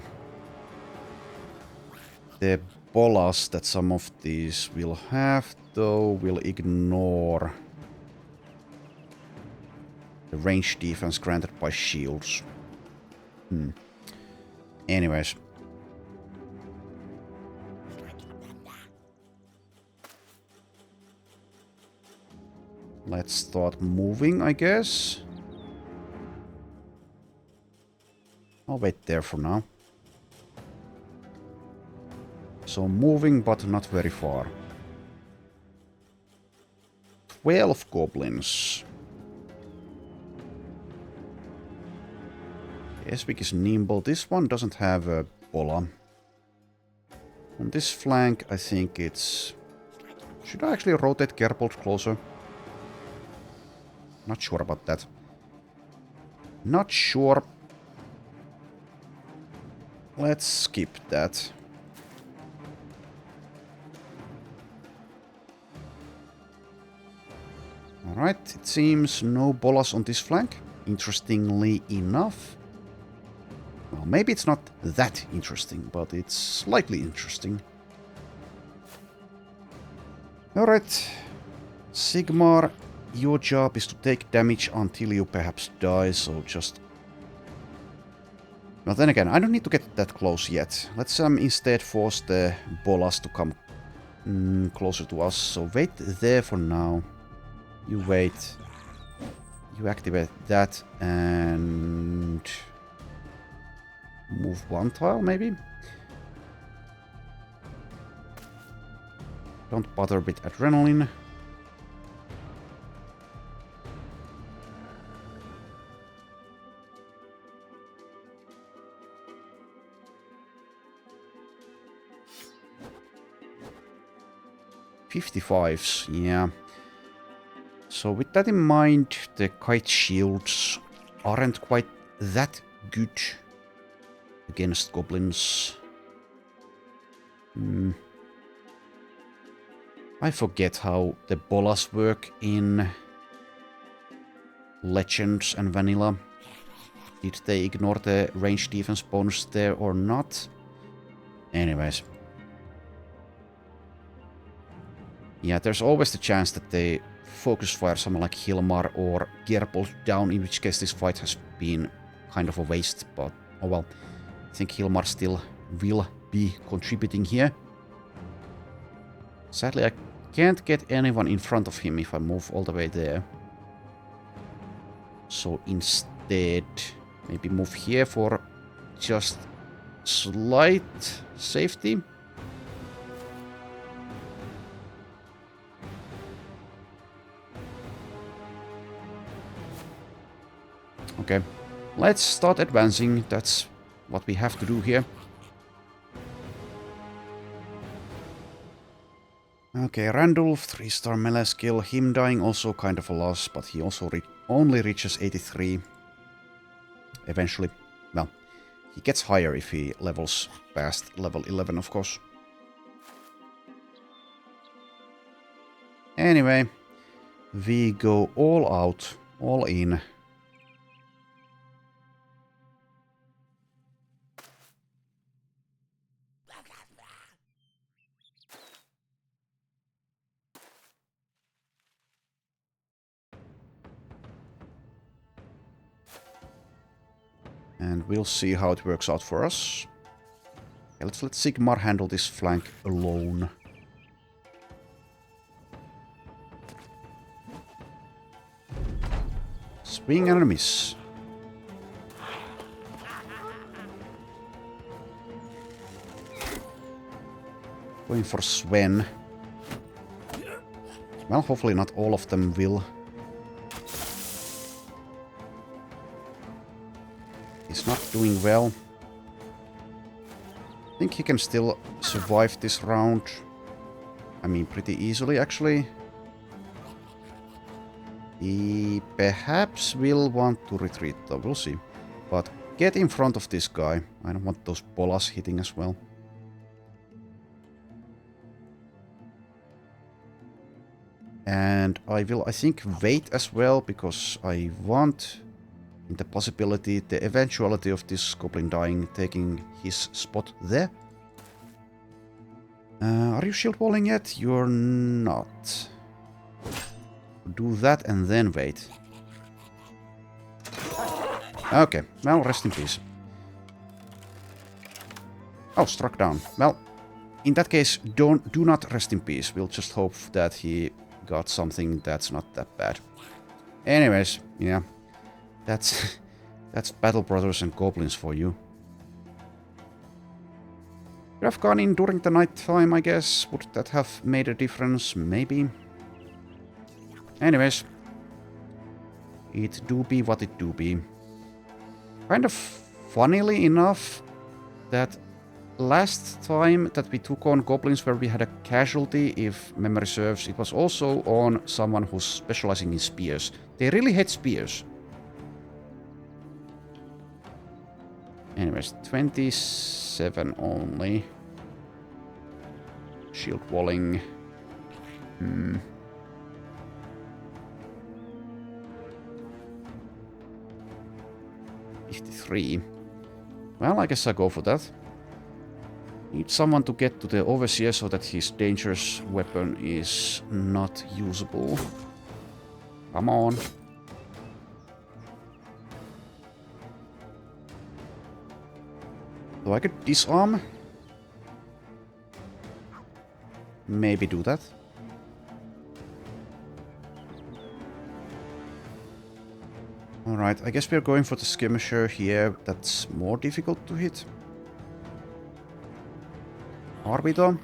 The bolas that some of these will have, though, will ignore the range defense granted by shields. Anyways. Let's start moving, I guess. I'll wait there for now. So moving, but not very far. 12 goblins. Esvik is nimble. This one doesn't have a bola. On this flank, I think it's... Should I actually rotate Gerbold closer? Not sure about that. Not sure. Let's skip that. Alright, it seems no bolas on this flank. Interestingly enough. Well, maybe it's not that interesting, but it's slightly interesting. Alright. Sigmar, your job is to take damage until you perhaps die, so just... But then again, I don't need to get that close yet. Let's instead force the bolas to come closer to us. So wait there for now. You wait. You activate that and... Move one tile, maybe? Don't bother with adrenaline. $55s, yeah. So with that in mind, the kite shields aren't quite that good against goblins. I forget how the bolas work in Legends and Vanilla. Did they ignore the range defense bonus there or not? Anyways. Yeah, there's always the chance that they focus fire someone like Hilmar or Gerbold down, in which case this fight has been kind of a waste, but oh well. I think Hilmar still will be contributing here. Sadly, I can't get anyone in front of him if I move all the way there. So instead, maybe move here for just slight safety. Okay, let's start advancing. That's what we have to do here. Okay, Randulf, 3-star melee skill. Him dying also kind of a loss, but he also only reaches 83. Eventually. Well, he gets higher if he levels past level 11, of course. Anyway, we go all out, all in. And we'll see how it works out for us. Okay, let's let Sigmar handle this flank alone. Swing and a miss. Going for Sven. Well, hopefully not all of them will He's not doing well. I think he can still survive this round. I mean, pretty easily, actually. He perhaps will want to retreat, though. We'll see. But get in front of this guy. I don't want those bolas hitting as well. And I will, I think, wait as well, because I want, in the possibility, the eventuality of this goblin dying, taking his spot there. Are you shield walling yet? You're not. Do that and then wait. Okay, well, rest in peace. Oh, struck down. Well, in that case, do not rest in peace. We'll just hope that he got something that's not that bad. Anyways, yeah, that's Battle Brothers and Goblins for you. Could have gone in during the night time, I guess. Would that have made a difference? Maybe. Anyways, it do be what it do be. Kind of funnily enough, that last time that we took on goblins where we had a casualty, if memory serves, it was also on someone who's specializing in spears. They really hate spears. Anyways, 27 only. Shield walling. 53. Well, I guess I'll go for that. Need someone to get to the overseer so that his dangerous weapon is not usable. Come on. So I could disarm. Maybe do that. Alright, I guess we're going for the skirmisher here. That's more difficult to hit. Are we though?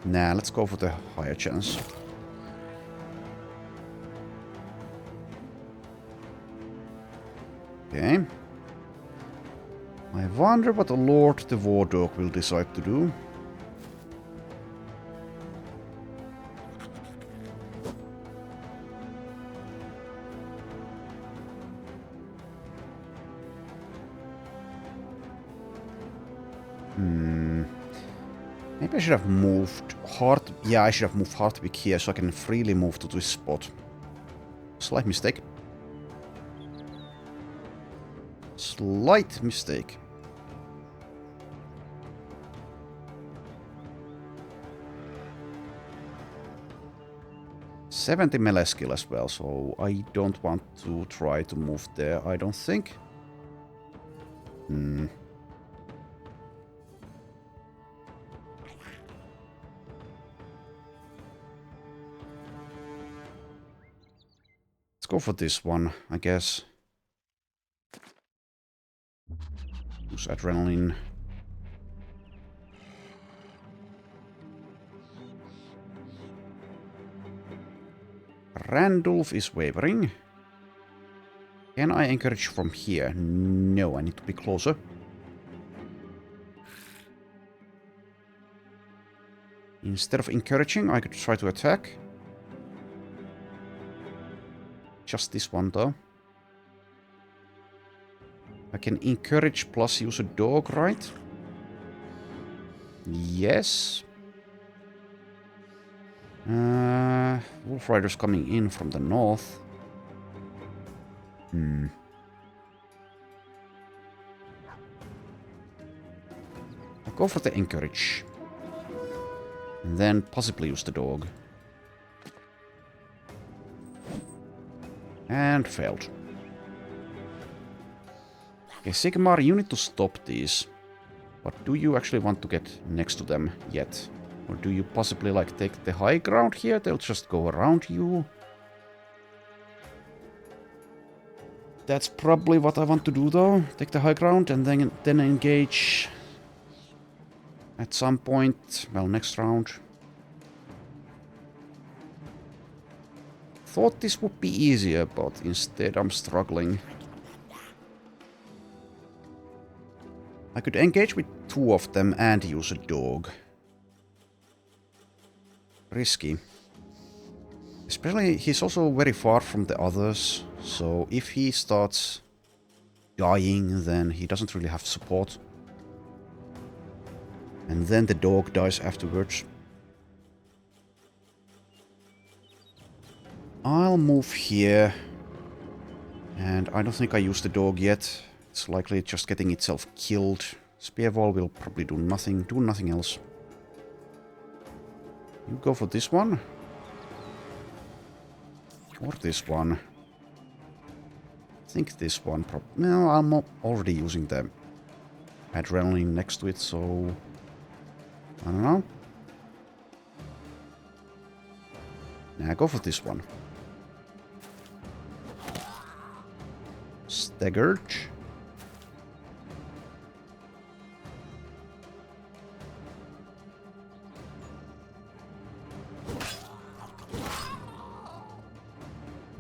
Nah, let's go for the higher chance. Okay. I wonder what the Lord the War Dog will decide to do. Maybe I should have moved Heart. Yeah, I should have moved Heartbeak here so I can freely move to this spot. Slight mistake. Slight mistake. '70 melee skill as well, so I don't want to try to move there, I don't think. Let's go for this one, I guess. Use adrenaline. Randulf is wavering. Can I encourage from here? No, I need to be closer. Instead of encouraging, I could try to attack. Just this one, though. I can encourage plus use a dog, right? Yes. Wolf Riders coming in from the north. I'll go for the encourage. And then possibly use the dog. And failed. Okay, Sigmar, you need to stop these. But do you actually want to get next to them yet? Or do you possibly, like, take the high ground here? They'll just go around you. That's probably what I want to do, though. Take the high ground and then engage. at some point. Well, next round. Thought this would be easier, but instead I'm struggling. I could engage with 2 of them and use a dog. Risky. Especially, he's also very far from the others, so if he starts dying, then he doesn't really have support. And then the dog dies afterwards. I'll move here. And I don't think I used the dog yet. It's likely just getting itself killed. Spear wall will probably do nothing else. You go for this one. Or this one. I think this one no, I'm already using the adrenaline next to it, so I don't know. Nah, go for this one. Staggered.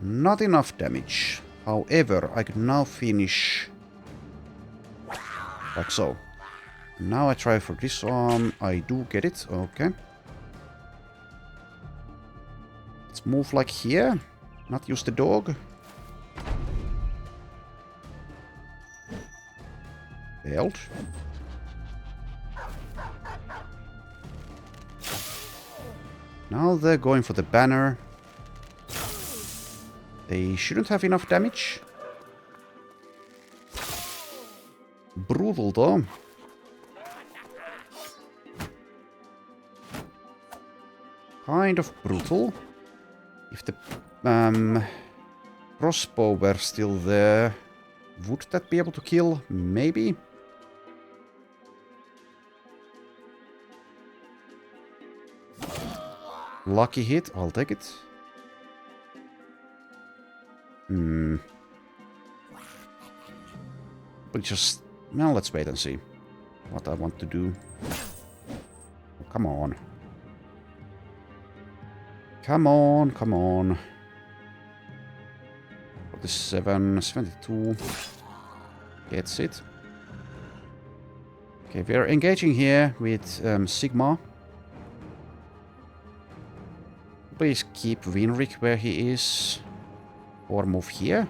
Not enough damage. However, I can now finish like so. Now I try for this arm. I do get it. Okay. Let's move like here. Not use the dog. Failed. Now they're going for the banner. They shouldn't have enough damage. Brutal though. Kind of brutal. If the crossbow were still there, would that be able to kill? Maybe. Lucky hit, I'll take it. But just... Well, let's wait and see what I want to do. Oh, come on. Come on, come on. 47, 72. Gets it. Okay, we're engaging here with Sigma. Please keep Winrick where he is. Or move here.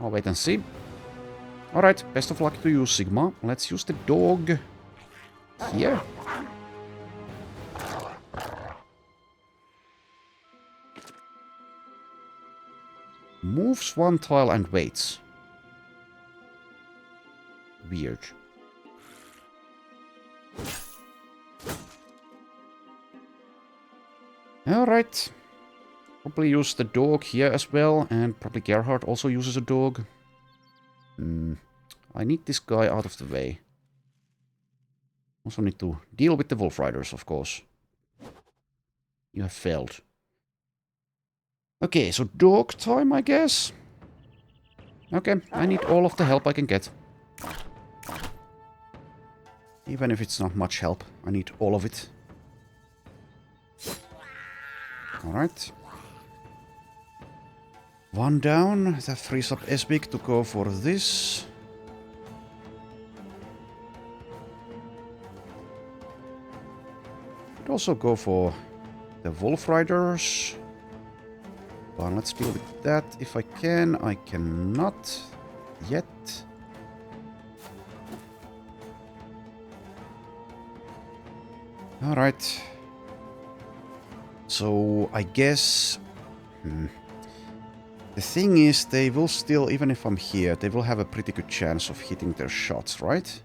I'll wait and see. Alright, best of luck to you, Sigma. Let's use the dog here. Moves 1 tile and waits. Weird. Alright. Probably use the dog here as well, and probably Gerhard also uses a dog. I need this guy out of the way. Also need to deal with the Wolf Riders, of course. You have failed. Okay, so dog time, I guess. Okay, I need all of the help I can get. Even if it's not much help, I need all of it. Alright. 1 down. That frees up Esbik to go for this. Could also go for the Wolf Riders. But let's deal with that if I can. I cannot yet. Alright. So I guess... The thing is, they will still, even if I'm here, they will have a pretty good chance of hitting their shots, right?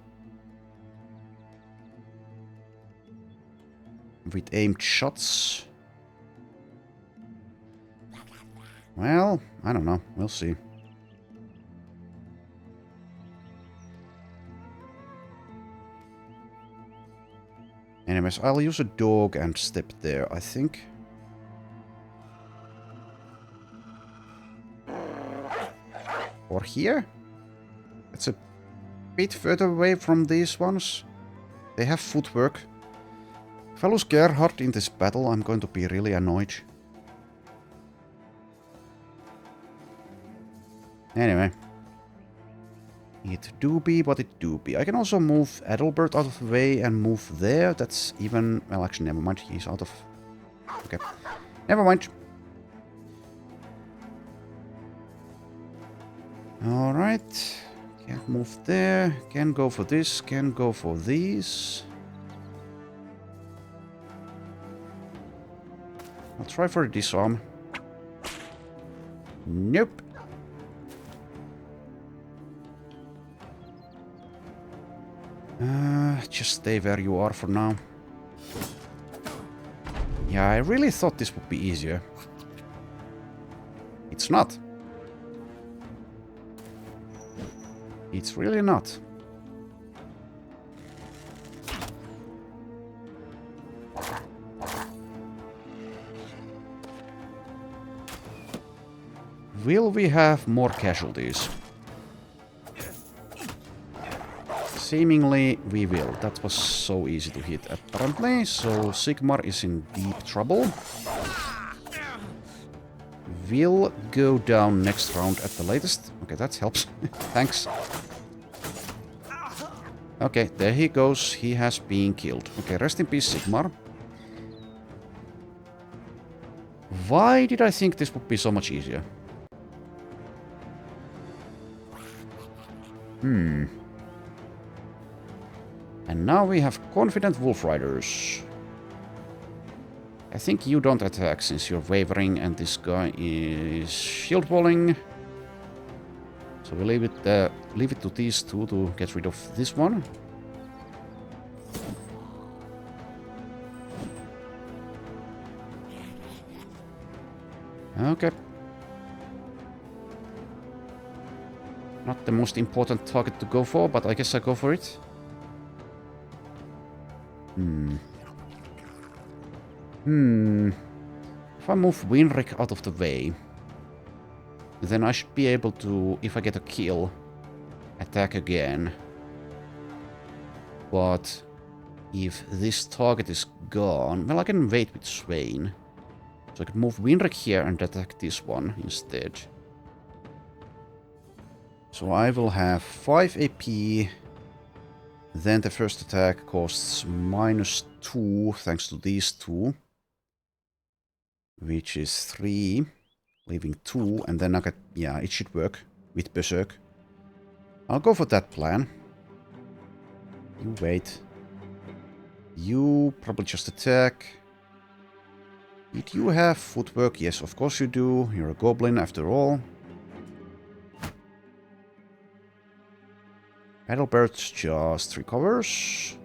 With aimed shots. Well, I don't know. We'll see. Anyways, I'll use a dog and step there, I think. Or here? It's a bit further away from these ones. They have footwork. If I lose Gerhard in this battle, I'm going to be really annoyed. Anyway. It do be what it do be. I can also move Adalbert out of the way and move there. That's even... Well, actually, never mind. He's out of... Okay. Never mind. Alright. Can't move there. Can go for this. Can go for these. I'll try for a disarm. Nope. Just stay where you are for now. Yeah, I really thought this would be easier. It's not. It's really not. Will we have more casualties? Seemingly we will. That was so easy to hit apparently. So Sigmar is in deep trouble. Will go down next round at the latest. Okay, that helps. Thanks. Okay, there he goes. He has been killed. Okay, rest in peace, Sigmar. Why did I think this would be so much easier? And now we have confident wolf riders. I think you don't attack since you're wavering and this guy is shield walling. So we leave it to these two to get rid of this one. Okay. Not the most important target to go for, but I guess I go for it. If I move Winric out of the way, then I should be able to, if I get a kill, attack again. But if this target is gone, well, I can wait with Swain. So I can move Winric here and attack this one instead. So I will have 5 AP. Then the first attack costs -2 thanks to these two. Which is 3. Leaving 2. And then I get... Yeah, it should work with Berserk. I'll go for that plan. You wait. You probably just attack. Did you have footwork? Yes, of course you do. You're a goblin after all. Adalbert just recovers.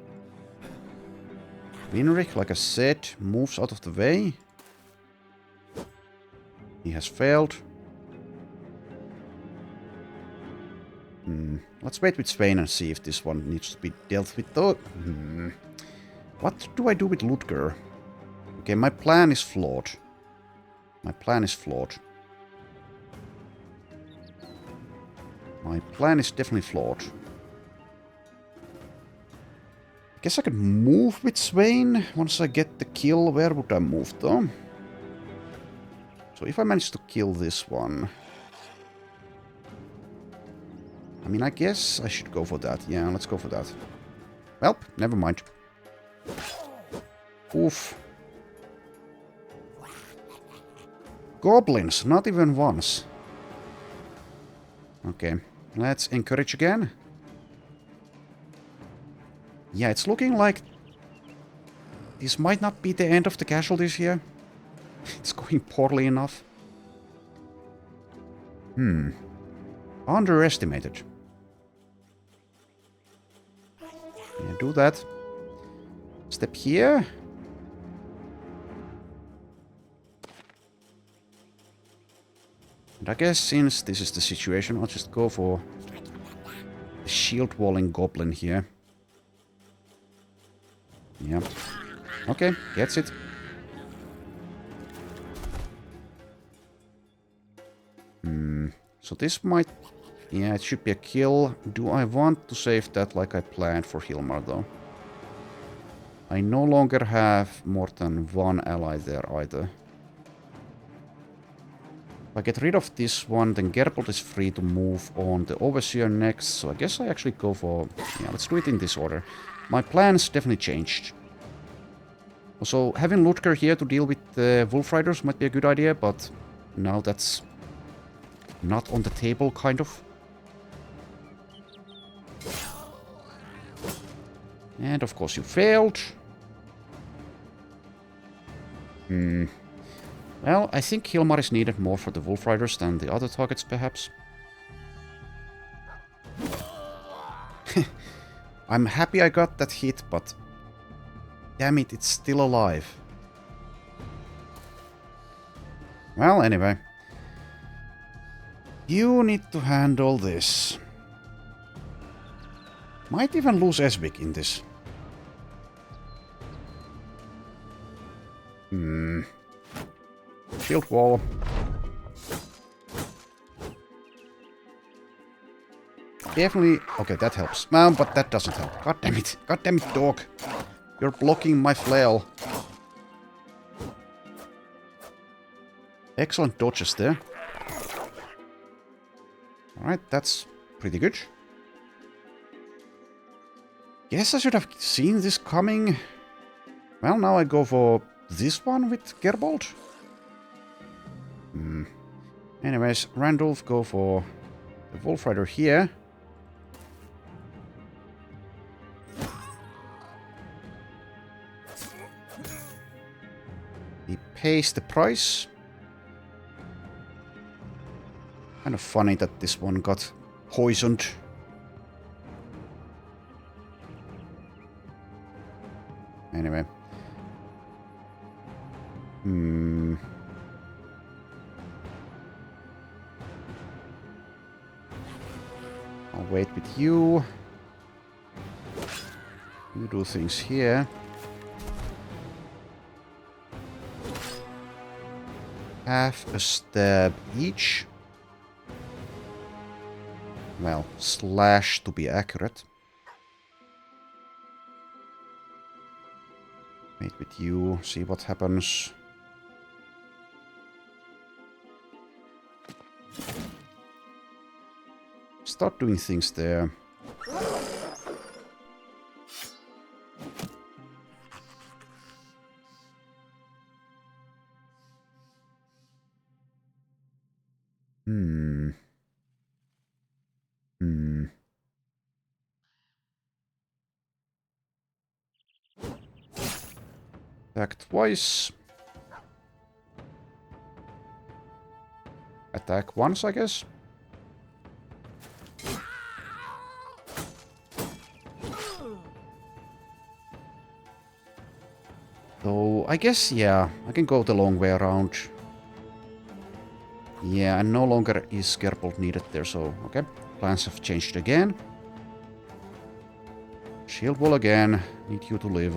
Winric, like I said, moves out of the way. He has failed. Let's wait with Swain and see if this one needs to be dealt with though. What do I do with Ludger? Okay, my plan is flawed. My plan is flawed. My plan is definitely flawed. Guess I could move with Swain once I get the kill. Where would I move though? So if I manage to kill this one... I mean, I guess I should go for that. Yeah, let's go for that. Well, never mind. Oof. Goblins, not even once. Okay, let's encourage again. Yeah, it's looking like this might not be the end of the casualties here. It's going poorly enough. Underestimated. Yeah, do that. Step here. And I guess since this is the situation, I'll just go for the shield walling goblin here. Yep. Okay, gets it. So this might... Yeah, it should be a kill. Do I want to save that like I planned for Hilmar, though? I no longer have more than one ally there, either. If I get rid of this one, then Gerbold is free to move on the Overseer next. So I guess I actually go for... Yeah, let's do it in this order. My plans definitely changed. Also, having Ludger here to deal with the Wolf Riders might be a good idea, but now that's not on the table, kind of. And of course you failed. Well, I think Hilmar is needed more for the Wolf Riders than the other targets, perhaps. I'm happy I got that hit, but... Damn it, it's still alive. Well, anyway. You need to handle this. Might even lose Esvik in this. Shield wall. Definitely... Okay, that helps. No, but that doesn't help. God damn it. God damn it, dog. You're blocking my flail. Excellent dodges there. Alright, that's pretty good. Guess I should have seen this coming. Well, now I go for this one with Gerbold. Anyways, Randolph go for the Wolf Rider here. He pays the price. Kind of funny that this one got poisoned. Anyway. I'll wait with you. You do things here. Half a stab each. Well, slash to be accurate. Wait with you, see what happens. Start doing things there. Attack twice. Attack once, I guess. So, I guess, yeah, I can go the long way around. Yeah, and no longer is Gerbold needed there, so, okay. Plans have changed again. Shield wall again. Need you to live.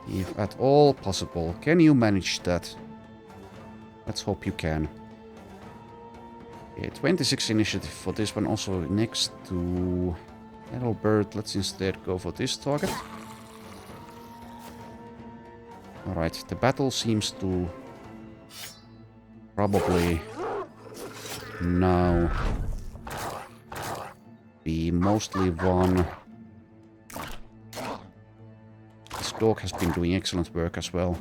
If at all possible. Can you manage that? Let's hope you can. Okay, 26 initiative for this one. Also next to Edelbert. Let's instead go for this target. Alright, the battle seems to probably now be mostly won. This dog has been doing excellent work as well.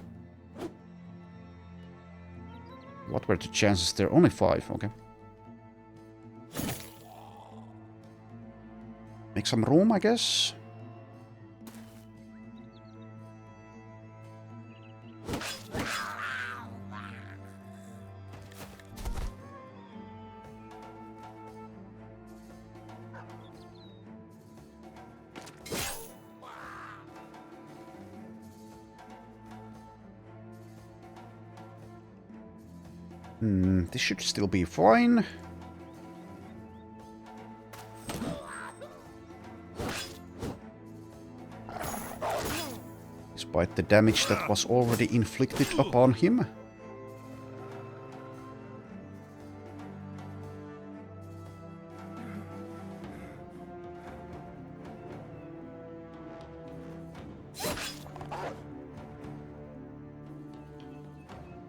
What were the chances there? Only 5, okay. Make some room, I guess. This should still be fine. despite the damage that was already inflicted upon him.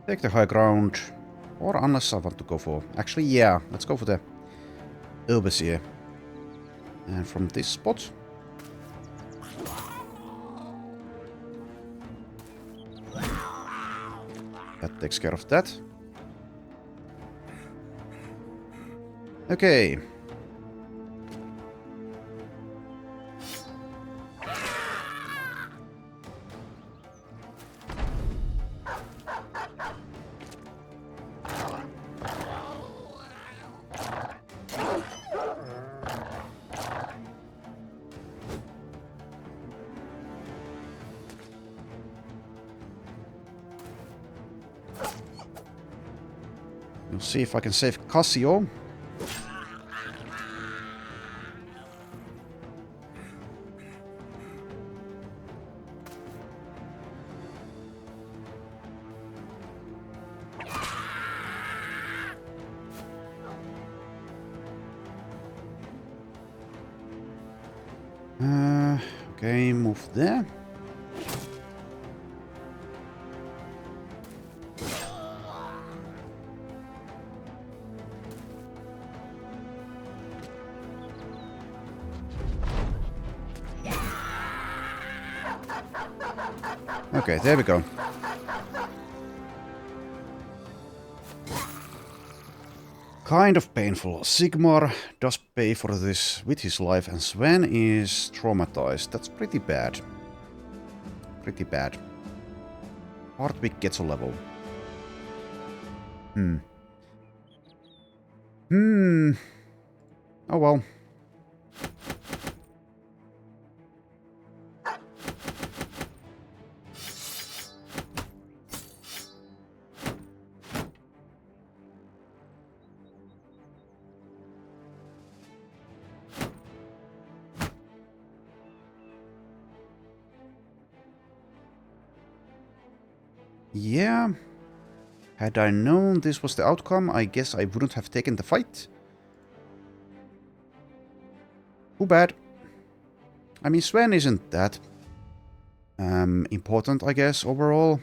Take the high ground, or unless I want to go for... Actually, yeah, let's go for the overseer. And from this spot... That takes care of that. Okay. We'll see if I can save Cassio. Okay, move there. Okay, there we go. Kind of painful. Sigmar does pay for this with his life, and Sven is traumatized. That's pretty bad. Pretty bad. Hardwick gets a level. Oh well. Yeah. Had I known this was the outcome, I guess I wouldn't have taken the fight. Too bad. I mean, Sven isn't that important, I guess, overall.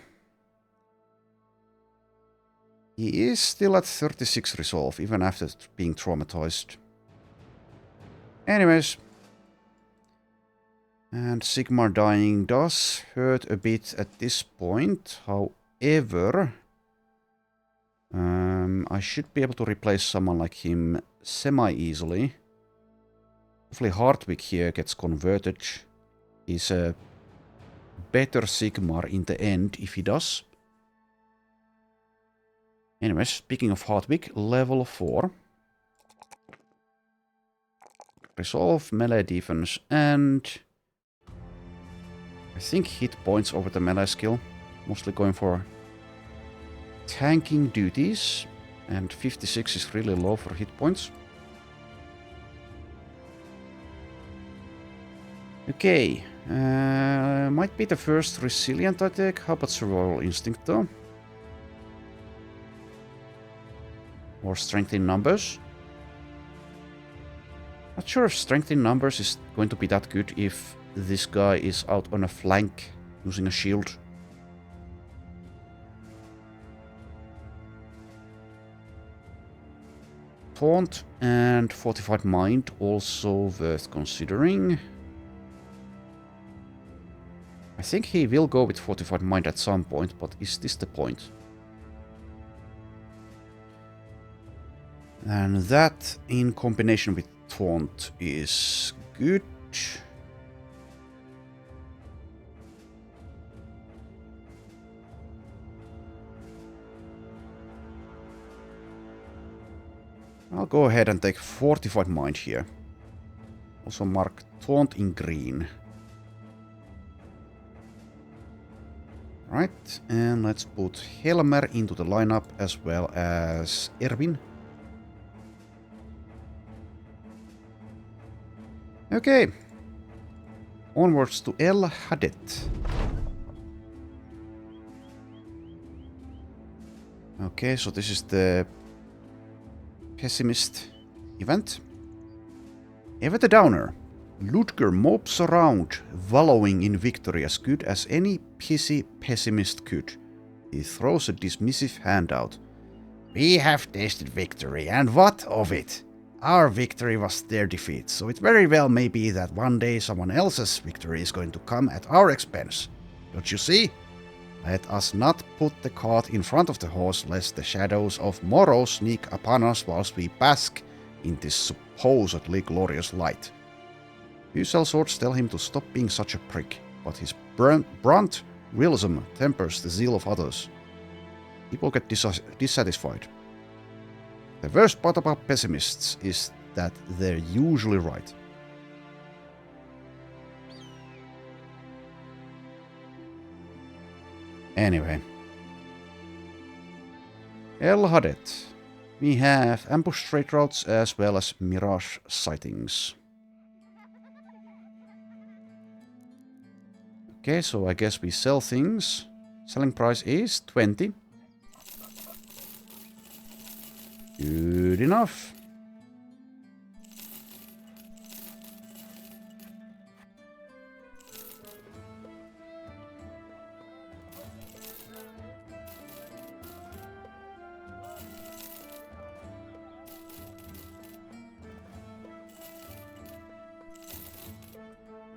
He is still at 36 resolve, even after being traumatized. Anyways. And Sigmar dying does hurt a bit at this point. However, I should be able to replace someone like him semi-easily. Hopefully Hardwick here gets converted. He's a better Sigmar in the end if he does. Anyways, speaking of Hardwick, level 4. Resolve, melee defense, and... I think hit points over the melee skill. Mostly going for tanking duties. And 56 is really low for hit points. Okay. Might be the first resilient attack. How about survival instinct though? Or strength in numbers? Not sure if strength in numbers is going to be that good if this guy is out on a flank using a shield. Taunt and Fortified Mind also worth considering. I think he will go with Fortified Mind at some point, but is this the point? And that in combination with Taunt is good. I'll go ahead and take Fortified Mind here. Also mark Taunt in green. Right, and let's put Helmer into the lineup as well as Erwin. Okay. Onwards to El Hadet. Okay, so this is the pessimist event. Ever the downer. Ludger mopes around, wallowing in victory as good as any pissy pessimist could. He throws a dismissive hand out. We have tasted victory, and what of it? Our victory was their defeat, so it very well may be that one day someone else's victory is going to come at our expense. Don't you see? Let us not put the cart in front of the horse, lest the shadows of morrow sneak upon us whilst we bask in this supposedly glorious light. Few sellswords tell him to stop being such a prick, but his blunt realism tempers the zeal of others. People get dissatisfied. The worst part about pessimists is that they're usually right. Anyway. Hardened. We have ambush trade routes as well as mirage sightings. Okay, so I guess we sell things. Selling price is 20. Good enough.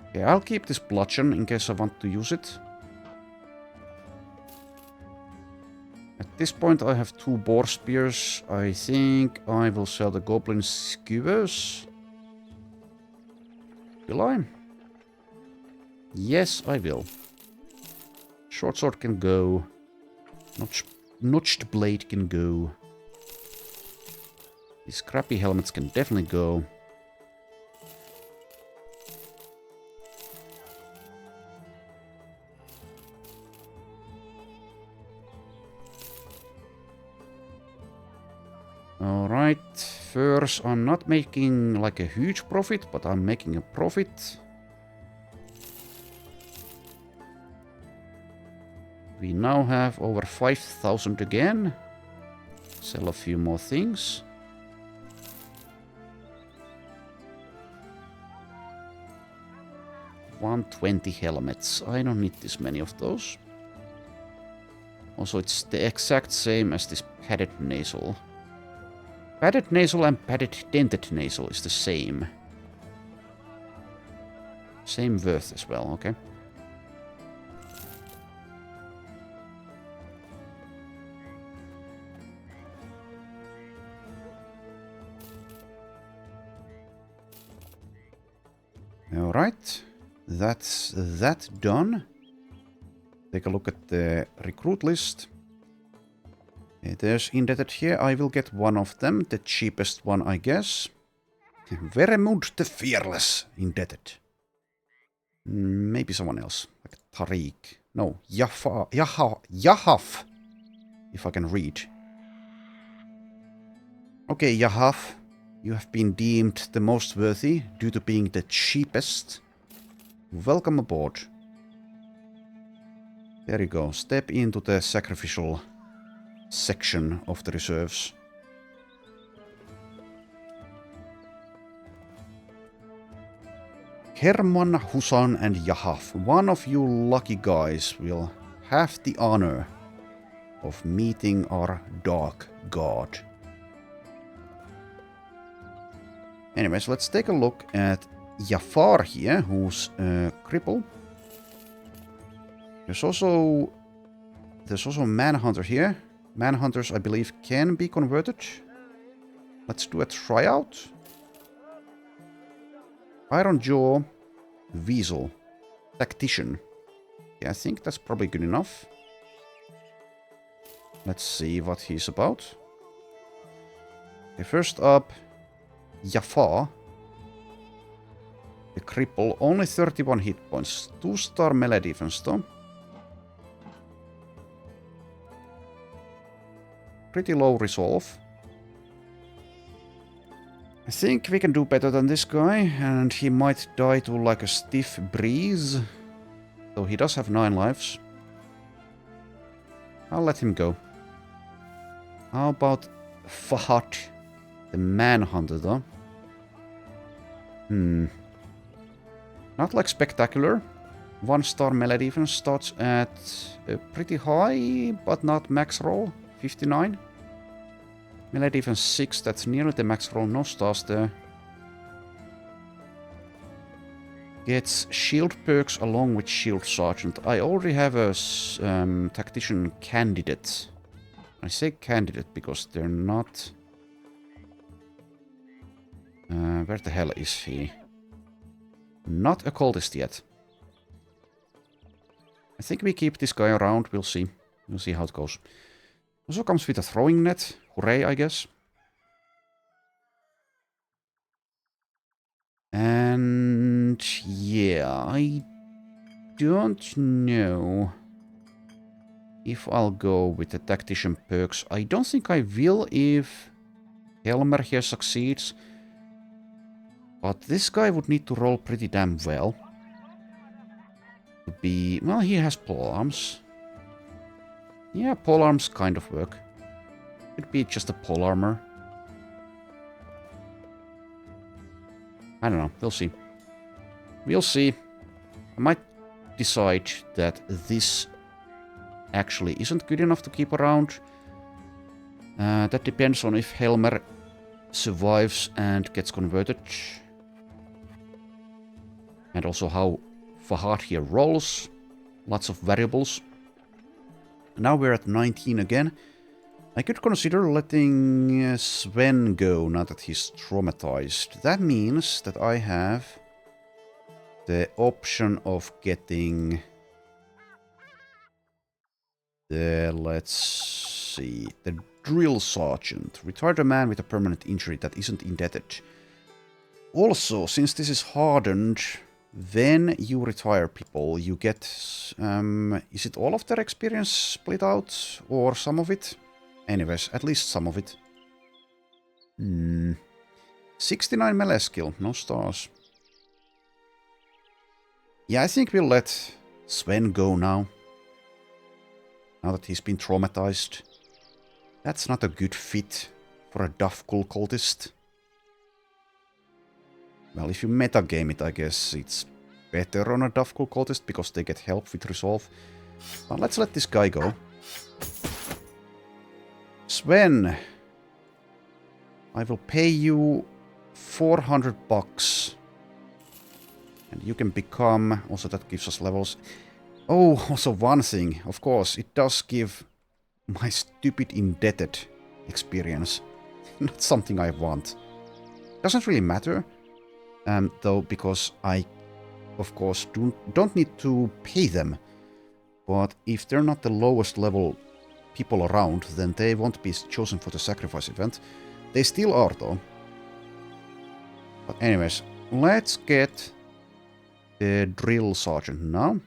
Okay, I'll keep this bludgeon in case I want to use it. At this point I have 2 boar spears. I think I will sell the goblin skewers. Will I? Yes, I will. Short sword can go. Notched blade can go. These crappy helmets can definitely go. Alright, first I'm not making like a huge profit, but I'm making a profit. We now have over 5,000 again. Sell a few more things. $120 helmets. I don't need this many of those. Also, it's the exact same as this padded nasal. Padded nasal and padded dented nasal is the same. Same worth as well, okay. Alright, that's that done. Take a look at the recruit list. There's indebted here. I will get one of them, the cheapest one, I guess. Veremund the Fearless indebted. Maybe someone else, like Tariq. No, Yahaf, if I can read. Okay, Yahaf, you have been deemed the most worthy due to being the cheapest. Welcome aboard. There you go. Step into the sacrificial section of the reserves. Herman, Husan and Yahaf, one of you lucky guys will have the honor of meeting our dark god. Anyways, let's take a look at Jafar here, who's a cripple. There's also Manhunter here. Manhunters, I believe, can be converted. Let's do a tryout. Iron Jaw, Weasel, Tactician. Yeah, I think that's probably good enough. Let's see what he's about. Okay, first up, Jafar. The cripple, only 31 hit points. 2-star melee defense though. Pretty low resolve. I think we can do better than this guy, and he might die to like a stiff breeze. Though he does have 9 lives. I'll let him go. How about Fahad, the Manhunter, though? Not like spectacular. 1-star melee defense starts at pretty high, but not max roll, 59. Melee defense 6, that's nearly the max roll, no stars there. Gets shield perks along with shield sergeant. I already have a tactician candidate. I say candidate because they're not... where the hell is he? Not a cultist yet. I think we keep this guy around, we'll see. We'll see how it goes. Also comes with a throwing net. Hooray, I guess. And yeah, I don't know if I'll go with the tactician perks. I don't think I will if Helmer here succeeds. But this guy would need to roll pretty damn well. To be... well, he has polearms. Yeah, polearms kind of work. Could be just a polearmor. I don't know, we'll see. We'll see. I might decide that this actually isn't good enough to keep around. That depends on if Helmer survives and gets converted. And also how Fahad here rolls. Lots of variables. Now we're at 19 again. I could consider letting Sven go now that he's traumatized. That means that I have the option of getting the, let's see, the drill sergeant. Retire a man with a permanent injury that isn't indebted. Also, since this is hardened, when you retire people, you get, is it all of their experience split out or some of it? Anyways, at least some of it. 69 melee skill, no stars. Yeah, I think we'll let Sven go now. Now that he's been traumatized. That's not a good fit for a Davkul cultist. Well, if you metagame it, I guess it's better on a Davkul cultist because they get help with resolve. But let's let this guy go. Sven, I will pay you 400 bucks. And you can become... also that gives us levels. Oh, also one thing. Of course, it does give my stupid indebted experience. Not something I want. Doesn't really matter. Though, because I, of course, don't need to pay them. But if they're not the lowest level people around, then they won't be chosen for the sacrifice event. They still are, though. But anyways, let's get the drill sergeant now.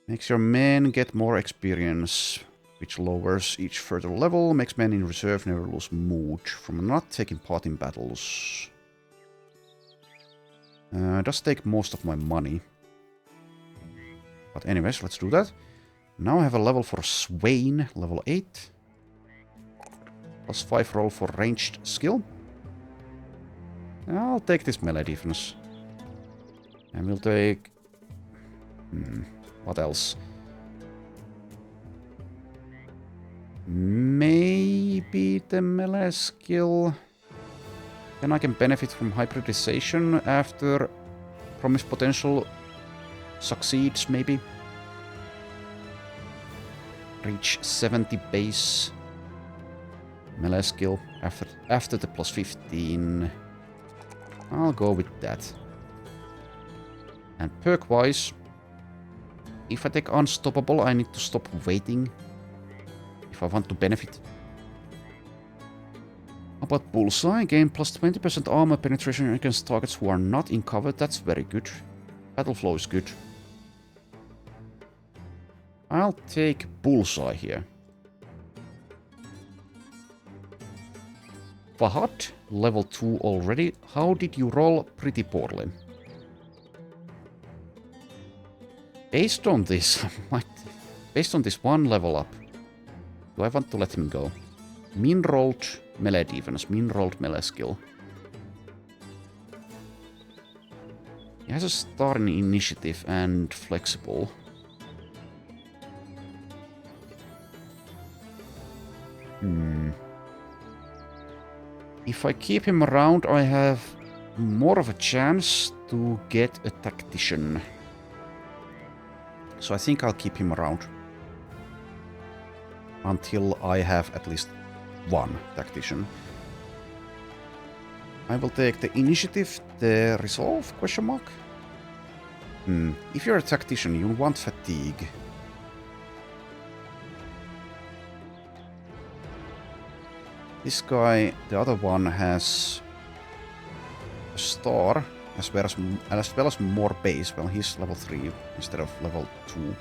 Makes your men get more experience, which lowers each further level. Makes men in reserve never lose mood from not taking part in battles. Does take most of my money. But anyways, let's do that. Now I have a level for Swain, level 8. Plus 5 roll for ranged skill. I'll take this melee defense. And we'll take... what else? Maybe the melee skill. Then I can benefit from hybridization after promised potential succeeds, maybe. Reach 70 base melee skill after the plus 15. I'll go with that. And perk-wise, if I take Unstoppable, I need to stop waiting if I want to benefit. How about Bullseye? Gain plus 20% armor penetration against targets who are not in cover. That's very good. Battle flow is good. I'll take Bullseye here. Fahad, level 2 already. How did you roll? Pretty poorly. Based on this, based on this one level up, Do I want to let him go? Min-rolled melee defense, min-rolled melee skill. He has a star in initiative and flexible. If I keep him around, I have more of a chance to get a tactician. So I think I'll keep him around. Until I have at least one tactician. I will take the initiative, the resolve, question mark? If you're a tactician, you want fatigue. This guy, the other one, has a star as well as more base. Well, he's level 3 instead of level 2.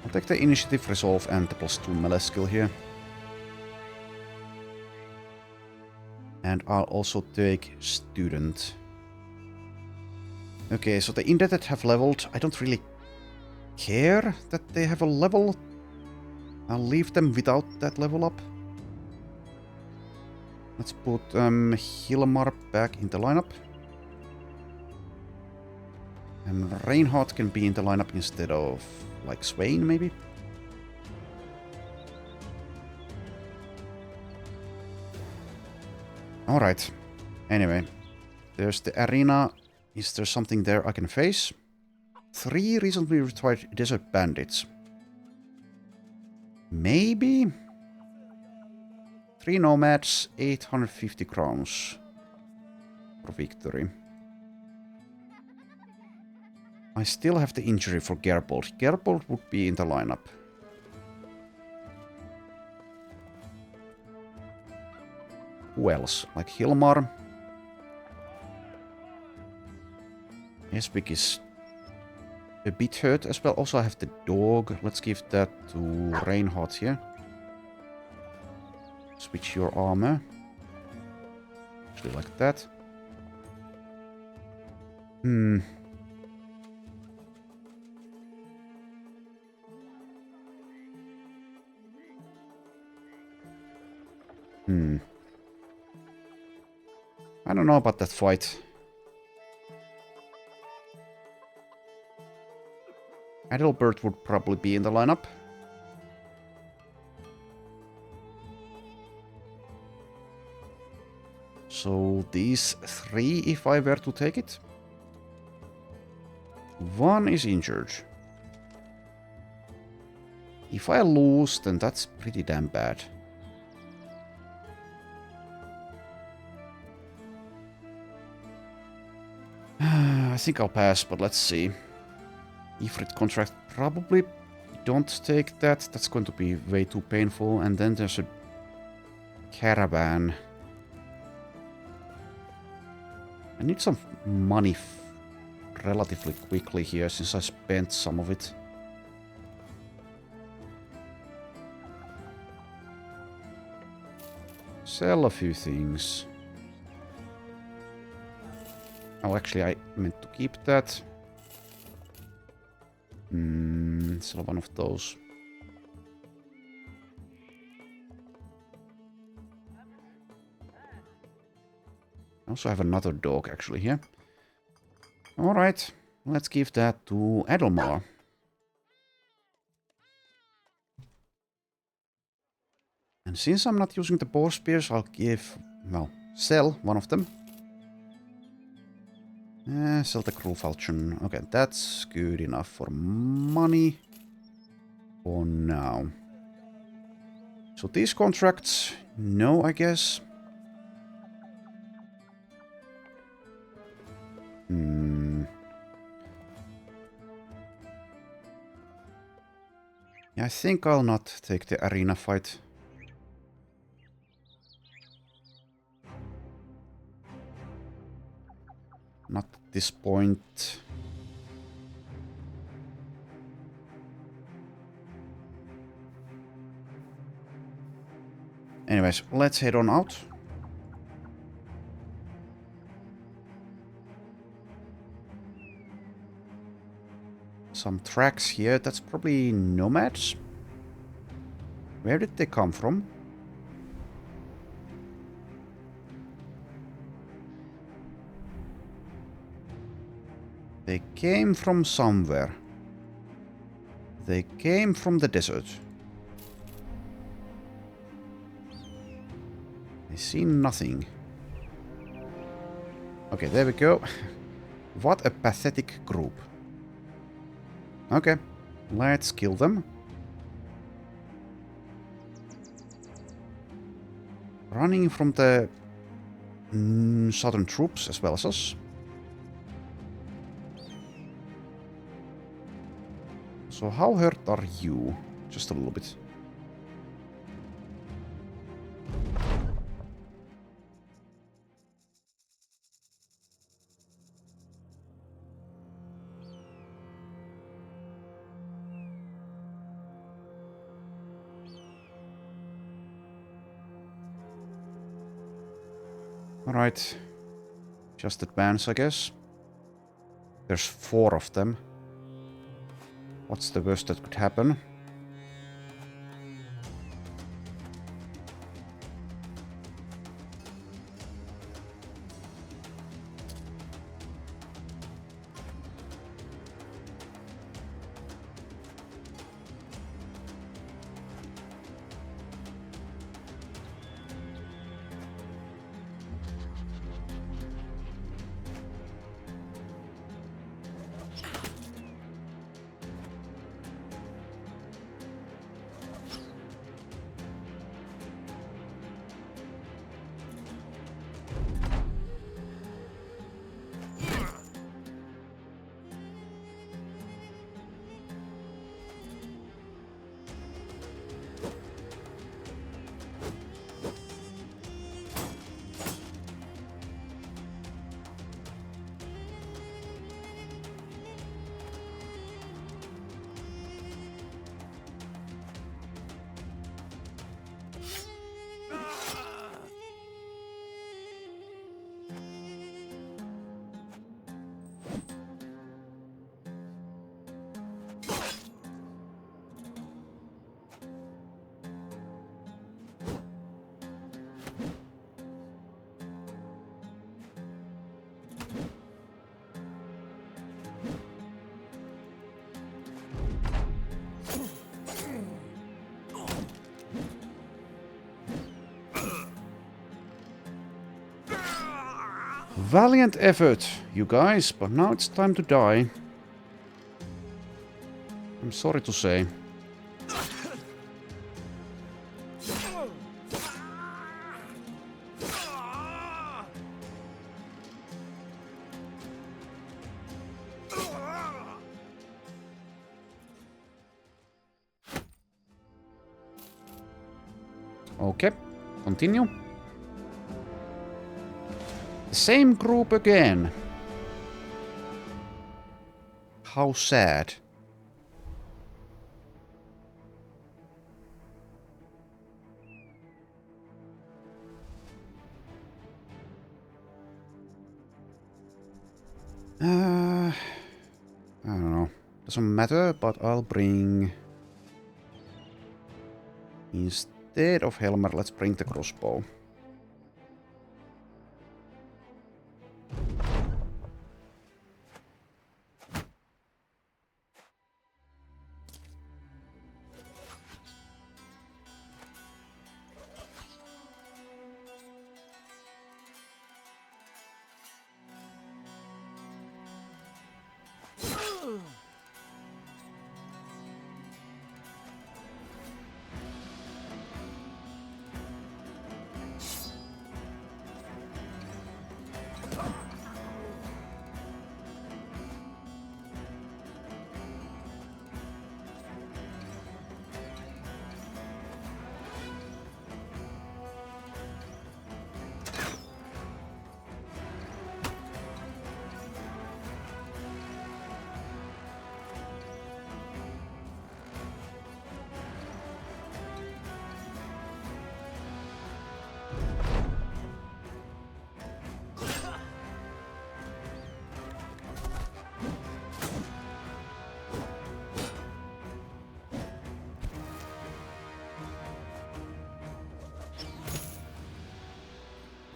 I'll take the initiative, resolve, and the +2 melee skill here. And I'll also take student. Okay, so the indebted have leveled. I don't really care that they have a level. I'll leave them without that level up. Let's put Hilmar back in the lineup. And Reinhardt can be in the lineup instead of, like, Swain, maybe? Alright. Anyway. There's the arena. Is there something there I can face? 3 recently retired desert bandits. Maybe? 3 nomads, 850 crowns for victory. I still have the injury for Gerbold. Gerbold would be in the lineup. Who else? Like Hilmar. Esvik is a bit hurt as well. Also I have the dog. Let's give that to Reinhardt here. Switch your armor. Actually like that. I don't know about that fight. Adalbert would probably be in the lineup. So these 3 if I were to take it. 1 is injured. If I lose, then that's pretty damn bad. I think I'll pass, but let's see. Ifrit contract, probably don't take that. That's going to be way too painful. And then there's a caravan. I need some money relatively quickly here since I spent some of it. Sell a few things. Oh, actually, I meant to keep that. Sell one of those. I also have another dog, actually, here. Alright, let's give that to Adelmar. And since I'm not using the boar spears, I'll give, well, sell one of them. Sell the crew falchion. Okay, that's good enough for money for now. So these contracts, no, I guess. Yeah, I think I'll not take the arena fight. Not at this point. Anyways, let's head on out. some tracks here. That's probably nomads. Where did they come from? They came from somewhere. They came from the desert. I see nothing. Okay, there we go. What a pathetic group. Okay, let's kill them. Running from the southern troops as well as us. So how hurt are you? Just a little bit. Alright. Just advance, I guess. There's 4 of them. What's the worst that could happen? Valiant effort, you guys, but now it's time to die. I'm sorry to say. Okay, continue. Same group again. How sad. I don't know. Doesn't matter, but I'll bring... Instead of Helmer, let's bring the crossbow.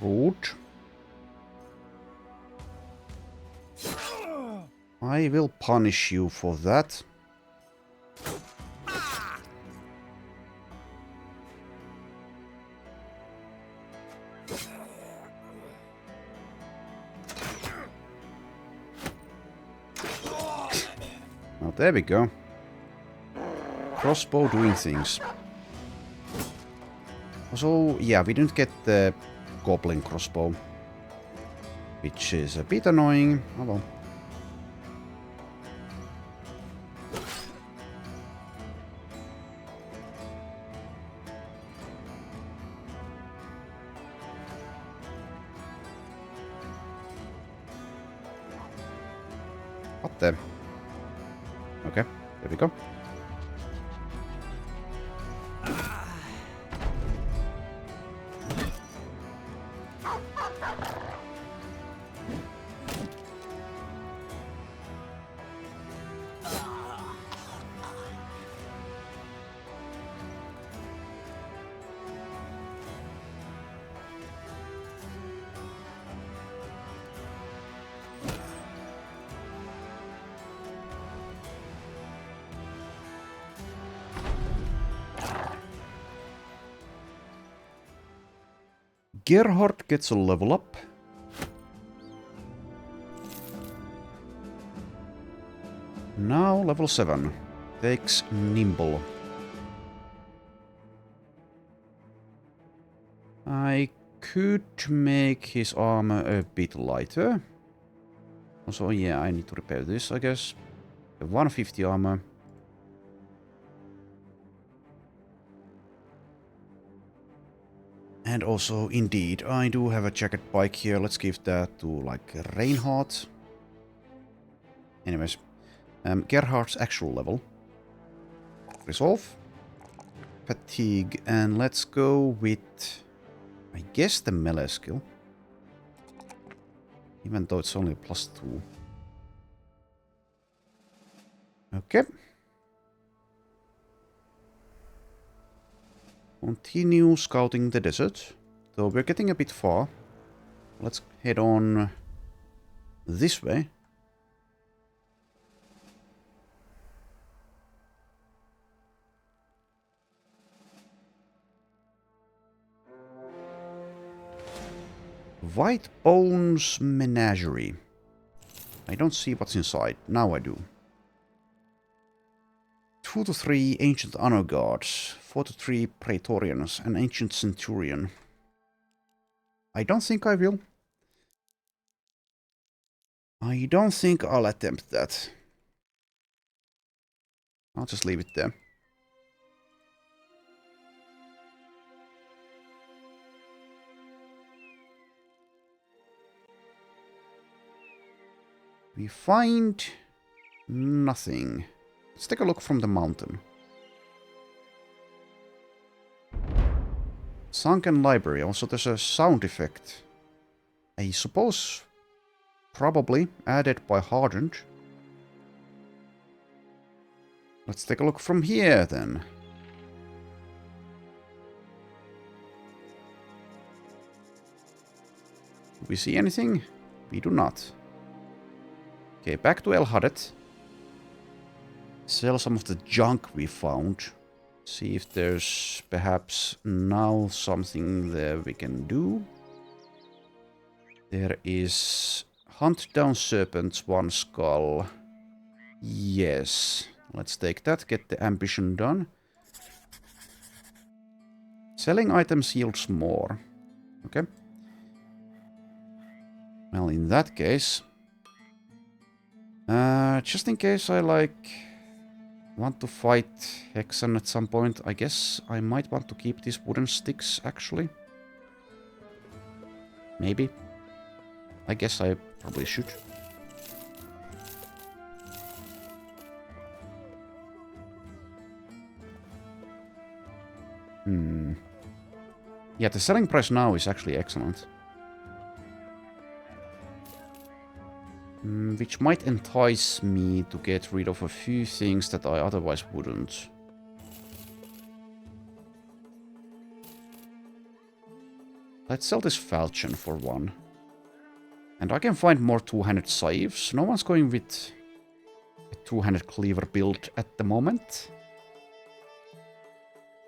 Rude. I will punish you for that. Now there we go. Crossbow doing things. So yeah, we didn't get the goblin crossbow, which is a bit annoying. Hello. What the? Okay, there we go. Gerhard gets a level up. Now level 7. Takes Nimble. I could make his armor a bit lighter. Also, yeah, I need to repair this, I guess. 150 armor. And also, indeed, I do have a jacket bike here. Let's give that to, like, Reinhardt. Anyways, Gerhardt's actual level. Resolve. Fatigue. And let's go with, I guess, the melee skill. Even though it's only +2. Okay. Continue scouting the desert. So we're getting a bit far. Let's head on this way. White Bones Menagerie. I don't see what's inside. Now I do. 2 to 3 Ancient Honor Guards, 4 to 3 Praetorians, and Ancient Centurion. I don't think I will. I don't think I'll attempt that. I'll just leave it there. We find nothing. Let's take a look from the mountain. Sunken Library. Also, there's a sound effect. I suppose probably added by Hardened. Let's take a look from here then. Do we see anything? We do not. Okay, back to El Hadet. Sell some of the junk we found. See if there's perhaps now something there we can do. There is hunt down serpents, 1 skull. Yes, let's take that, get the ambition done. Selling items yields more. Okay. Well, in that case, just in case I want to fight Hexen at some point, I guess I might want to keep these wooden sticks, actually. Maybe. I guess I probably should. Yeah, the selling price now is actually excellent. Which might entice me to get rid of a few things that I otherwise wouldn't. Let's sell this falchion for 1. And I can find more two-handed scythes. No one's going with a two-handed cleaver build at the moment.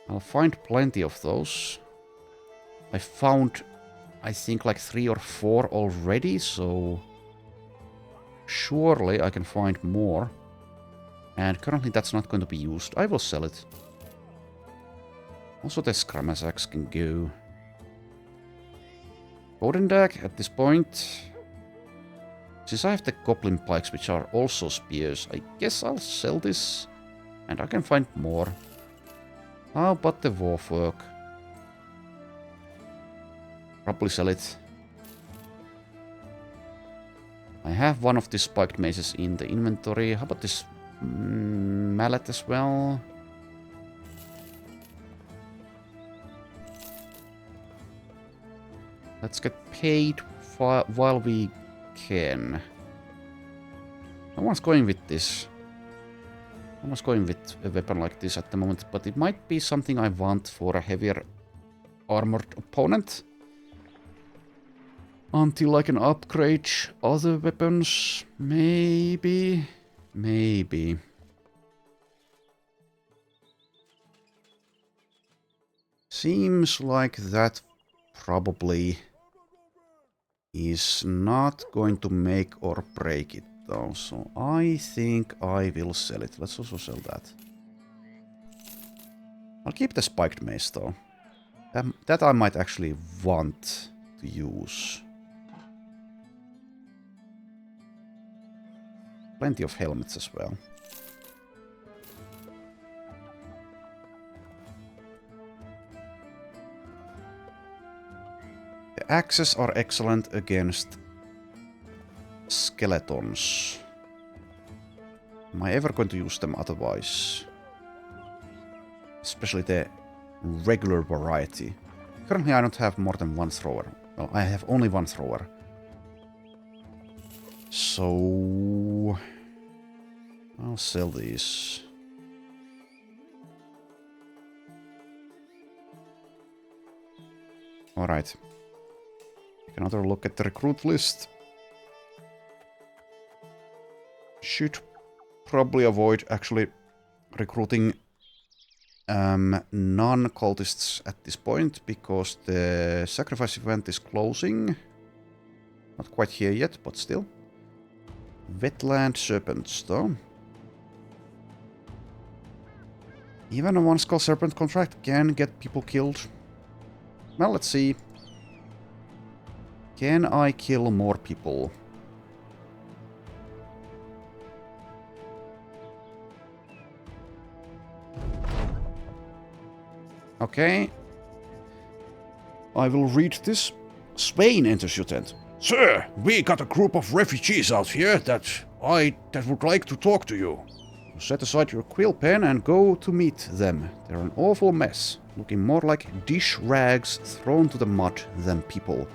I'll find plenty of those. I found, I think, like 3 or 4 already, so surely I can find more. And currently that's not going to be used. I will sell it. Also the Scrammas axe can go. Bodendag at this point. Since I have the goblin pikes, which are also spears, I guess I'll sell this. And I can find more. How about the Warfork? Probably sell it. I have one of these spiked maces in the inventory. How about this mallet as well? Let's get paid while we can. No one's going with this. No one's going with a weapon like this at the moment, but it might be something I want for a heavier armored opponent. Until I can upgrade other weapons. Maybe. Maybe. Seems like that probably is not going to make or break it though, so I think I will sell it. Let's also sell that. I'll keep the spiked mace though. That I might actually want to use. Plenty of helmets as well. The axes are excellent against skeletons. Am I ever going to use them otherwise? Especially the regular variety. Currently I don't have more than 1 thrower. Well, I have only 1 thrower. So I'll sell these. Alright. Take another look at the recruit list. Should probably avoid actually recruiting non-cultists at this point, because the sacrifice event is closing. Not quite here yet, but still. Wetland serpents, though. Even a 1-skull serpent contract can get people killed. Well, let's see. Can I kill more people? Okay. I will read this. Swain enters your tent. Sir, we got a group of refugees out here that would like to talk to you. Set aside your quill pen and go to meet them. They're an awful mess, looking more like dish rags thrown to the mud than people.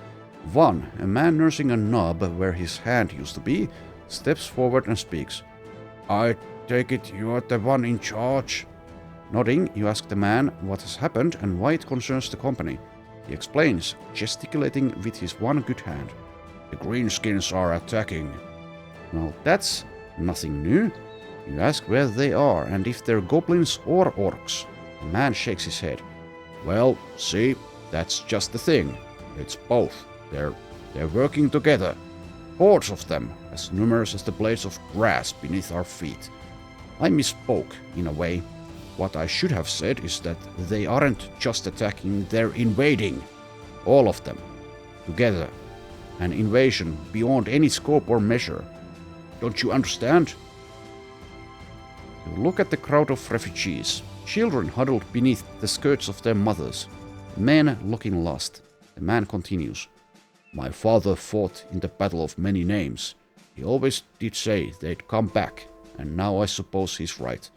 One, a man nursing a knob where his hand used to be, steps forward and speaks. I take it you are the one in charge? Nodding, you ask the man what has happened and why it concerns the company. He explains, gesticulating with his one good hand. The greenskins are attacking. Well, that's nothing new. You ask where they are and if they're goblins or orcs. The man shakes his head. Well, see, that's just the thing. It's both. They're working together. Hordes of them, as numerous as the blades of grass beneath our feet. I misspoke, in a way. What I should have said is that they aren't just attacking, they're invading. All of them. Together. An invasion beyond any scope or measure. Don't you understand? You look at the crowd of refugees. Children huddled beneath the skirts of their mothers. Men looking lost. The man continues. My father fought in the Battle of Many Names. He always did say they'd come back, and now I suppose he's right.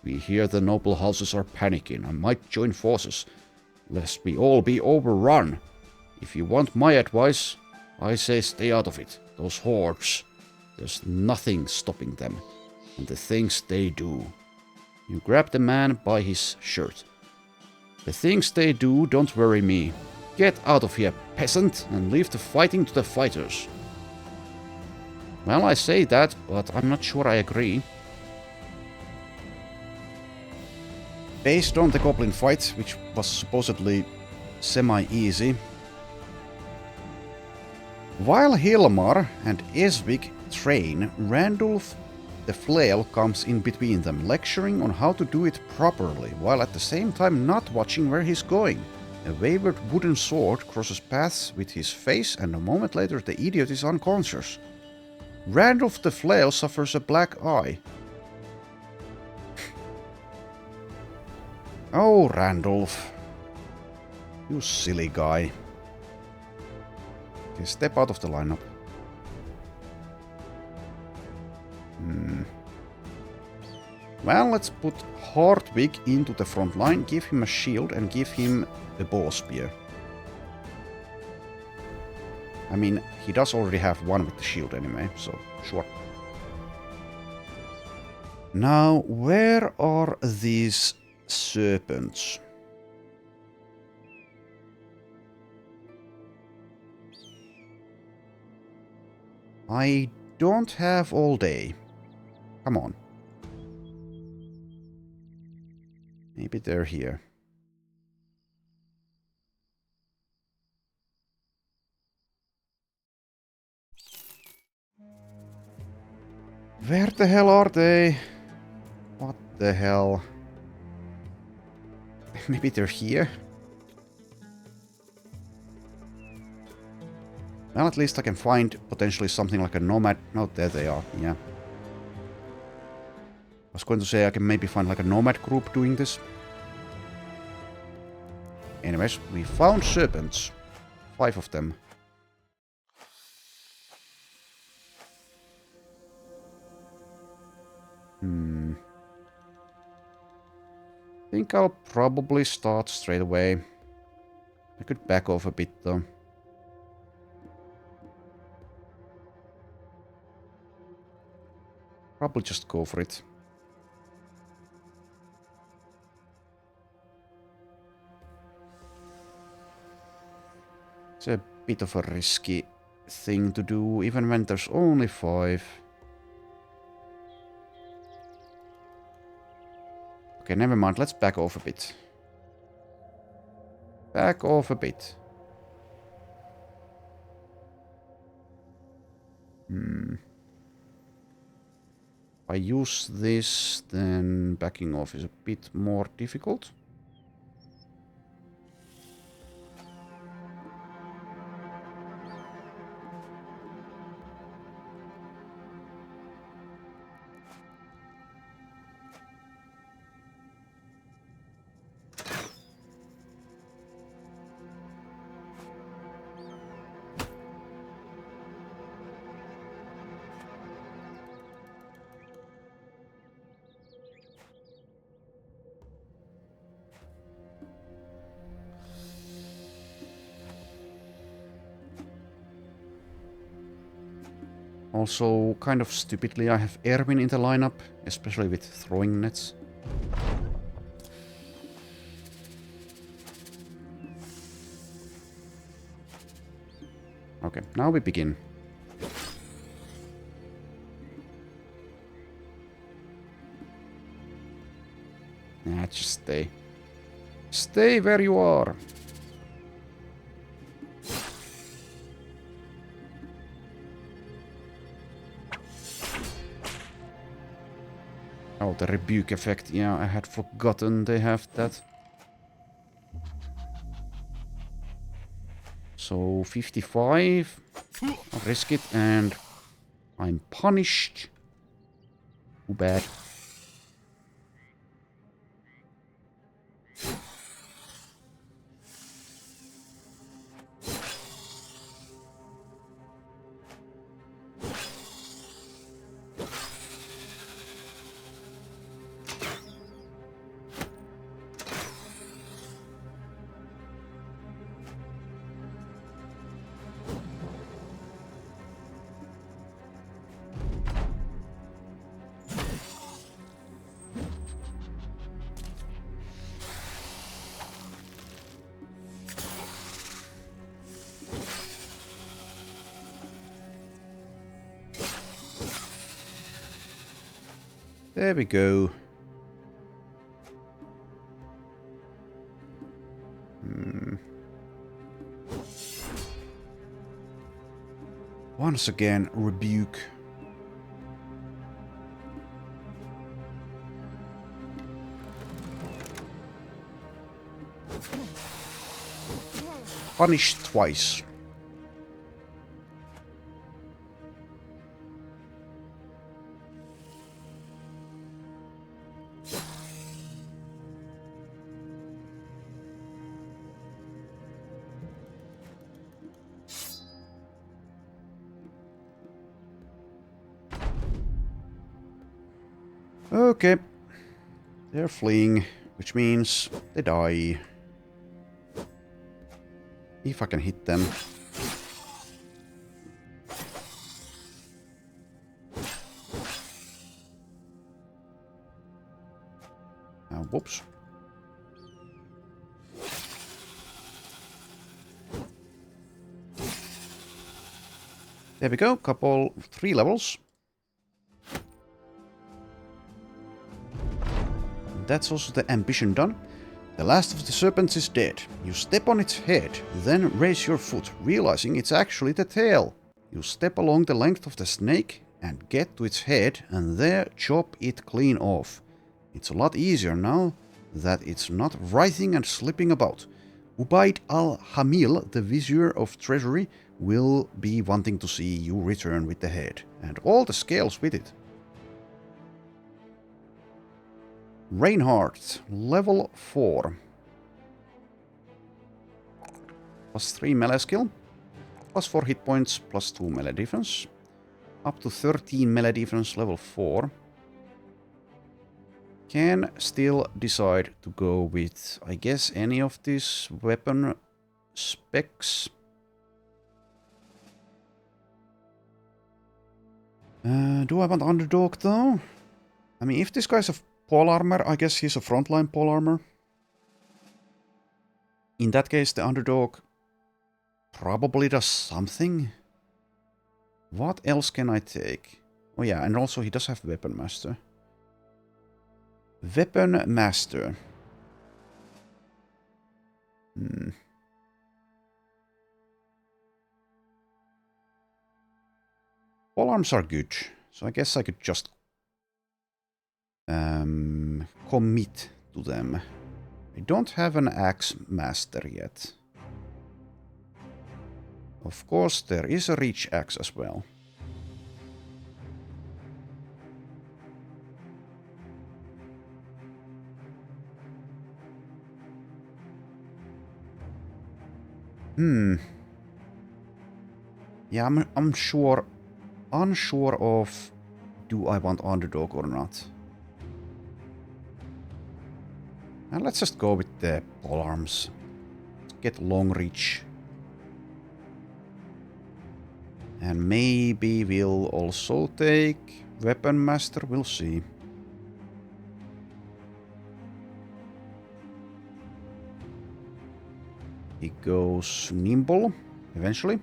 We hear the noble houses are panicking and might join forces, lest we all be overrun. If you want my advice, I say stay out of it. Those hordes, there's nothing stopping them, and the things they do. You grab the man by his shirt. The things they do don't worry me. Get out of here, peasant, and leave the fighting to the fighters. Well, I say that, but I'm not sure I agree. Based on the goblin fight, which was supposedly semi-easy, while Hilmar and Esvik train, Randulf the Flail comes in between them, lecturing on how to do it properly, while at the same time not watching where he's going. A wayward wooden sword crosses paths with his face, and a moment later the idiot is unconscious. Randulf the Flail suffers a black eye. Oh, Randulf. You silly guy. Okay, step out of the lineup. Well, let's put Hardwig into the front line, give him a shield, and give him a bow spear. I mean, he does already have one with the shield anyway, so sure. Now, where are these serpents? I don't have all day. Come on. Maybe they're here. Where the hell are they? What the hell? Maybe they're here? Well, at least I can find potentially something like a nomad. No, there they are, yeah. I was going to say I can maybe find like a nomad group doing this. Anyways, we found serpents. 5 of them. Think I'll probably start straight away. I could back off a bit though. Probably just go for it. It's a bit of a risky thing to do, even when there's only 5. Okay, never mind. Let's back off a bit. Back off a bit. If I use this, then backing off is a bit more difficult. Also, kind of stupidly, I have Erwin in the lineup, especially with throwing nets. Okay, now we begin. Nah, just stay. Stay where you are. Oh, the rebuke effect. Yeah, I had forgotten they have that. So 55. I'll risk it and I'm punished. Too bad. There we go. Once again, rebuke. Punish twice. Okay. They're fleeing, which means they die. If I can hit them. Whoops. There we go, 3 levels. That's also the ambition done. The last of the serpents is dead. You step on its head, then raise your foot, realizing it's actually the tail. You step along the length of the snake and get to its head, and there chop it clean off. It's a lot easier now that it's not writhing and slipping about. Ubaid al-Hamil, the Vizier of Treasury, will be wanting to see you return with the head, and all the scales with it. Reinhardt, level 4. Plus 3 melee skill, plus 4 hit points, plus 2 melee defense. Up to 13 melee defense, level 4. Can still decide to go with, I guess, any of these weapon specs. Do I want underdog though? I mean, if this guy's a pole armor, I guess he's a frontline pole armor. In that case, the underdog probably does something. What else can I take? Oh yeah, and also he does have Weapon Master. Weapon Master. Pole arms are good, so I guess I could just commit to them. I don't have an Axe Master yet. Of course, there is a Reach Axe as well. Yeah, I'm unsure of do I want underdog or not. And let's just go with the pole arms. Let's get long reach. And maybe we'll also take Weapon Master, we'll see. He goes Nimble, eventually.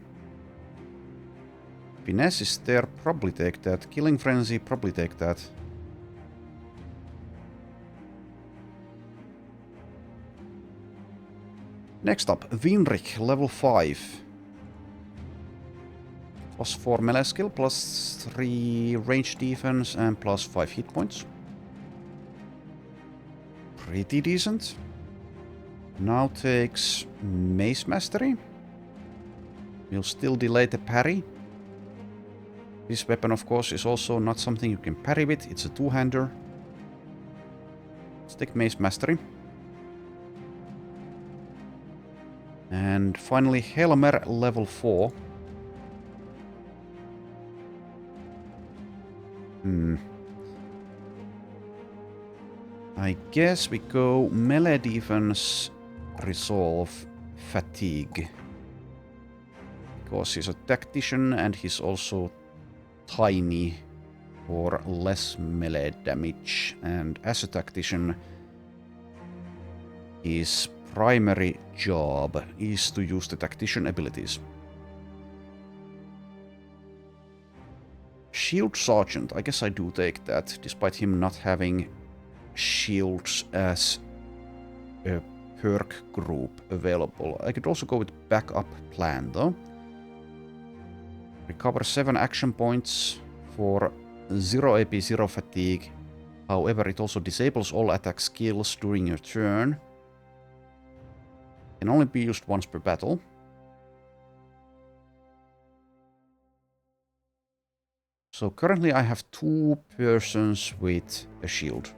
Finesse is there, probably take that. Killing Frenzy, probably take that. Next up, Winrich, level 5. Plus 4 melee skill, plus 3 range defense, and plus 5 hit points. Pretty decent. Now takes Mace Mastery. Will still delay the parry. This weapon, of course, is also not something you can parry with. It's a two-hander. Let's take Mace Mastery. And finally, Helmer, level 4. I guess we go melee defense, resolve, fatigue. Because he's a tactician and he's also tiny for less melee damage. And as a tactician, his primary job is to use the tactician abilities. Shield Sergeant. I guess I do take that, despite him not having shields as a perk group available. I could also go with Backup Plan, though. Recover 7 action points for 0 AP, 0 fatigue. However, it also disables all attack skills during your turn. Can only be used once per battle. So currently I have 2 persons with a shield.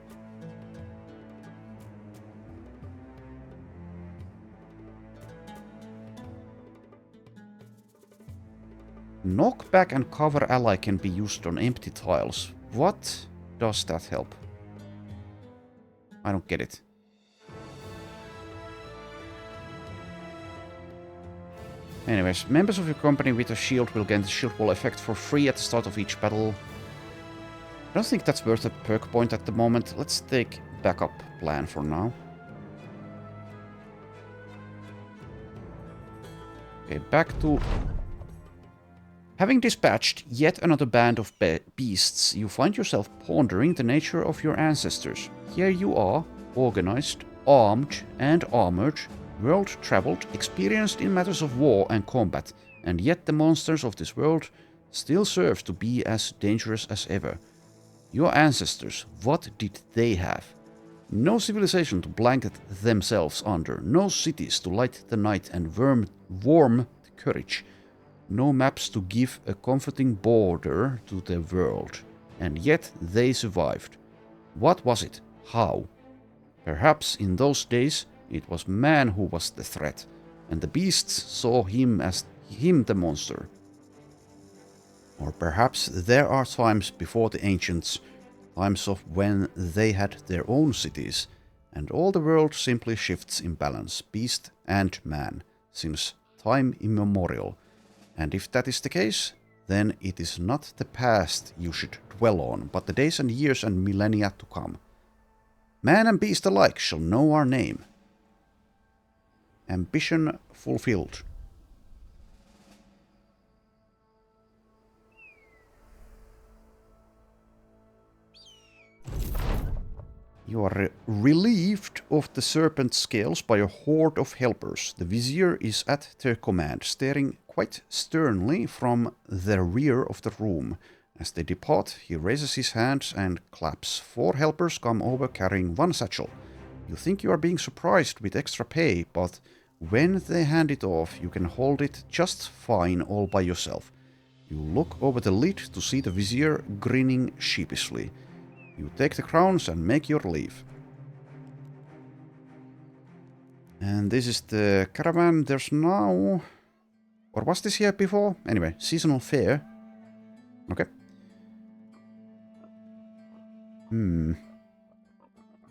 Knockback and cover ally can be used on empty tiles. What does that help? I don't get it. Anyways, members of your company with a shield will gain the shield wall effect for free at the start of each battle. I don't think that's worth a perk point at the moment. Let's take Backup Plan for now. Okay, back to... Having dispatched yet another band of beasts, you find yourself pondering the nature of your ancestors. Here you are, organized, armed and armored, world-traveled, experienced in matters of war and combat, and yet the monsters of this world still serve to be as dangerous as ever. Your ancestors, what did they have? No civilization to blanket themselves under, no cities to light the night and warm the courage, no maps to give a comforting border to the world, and yet they survived. What was it? How? Perhaps in those days it was man who was the threat, and the beasts saw him as the monster. Or perhaps there are times before the ancients, times of when they had their own cities, and all the world simply shifts in balance, beast and man, since time immemorial. And if that is the case, then it is not the past you should dwell on, but the days and years and millennia to come. Man and beast alike shall know our name. Ambition fulfilled. You are relieved of the serpent scales by a horde of helpers. The vizier is at their command, staring quite sternly from the rear of the room. As they depart, he raises his hands and claps. 4 helpers come over carrying 1 satchel. You think you are being surprised with extra pay, but when they hand it off, you can hold it just fine all by yourself. You look over the lid to see the vizier grinning sheepishly. You take the crowns and make your leave. And this is the caravan. There's now... Or was this here before? Anyway, seasonal fair. Okay.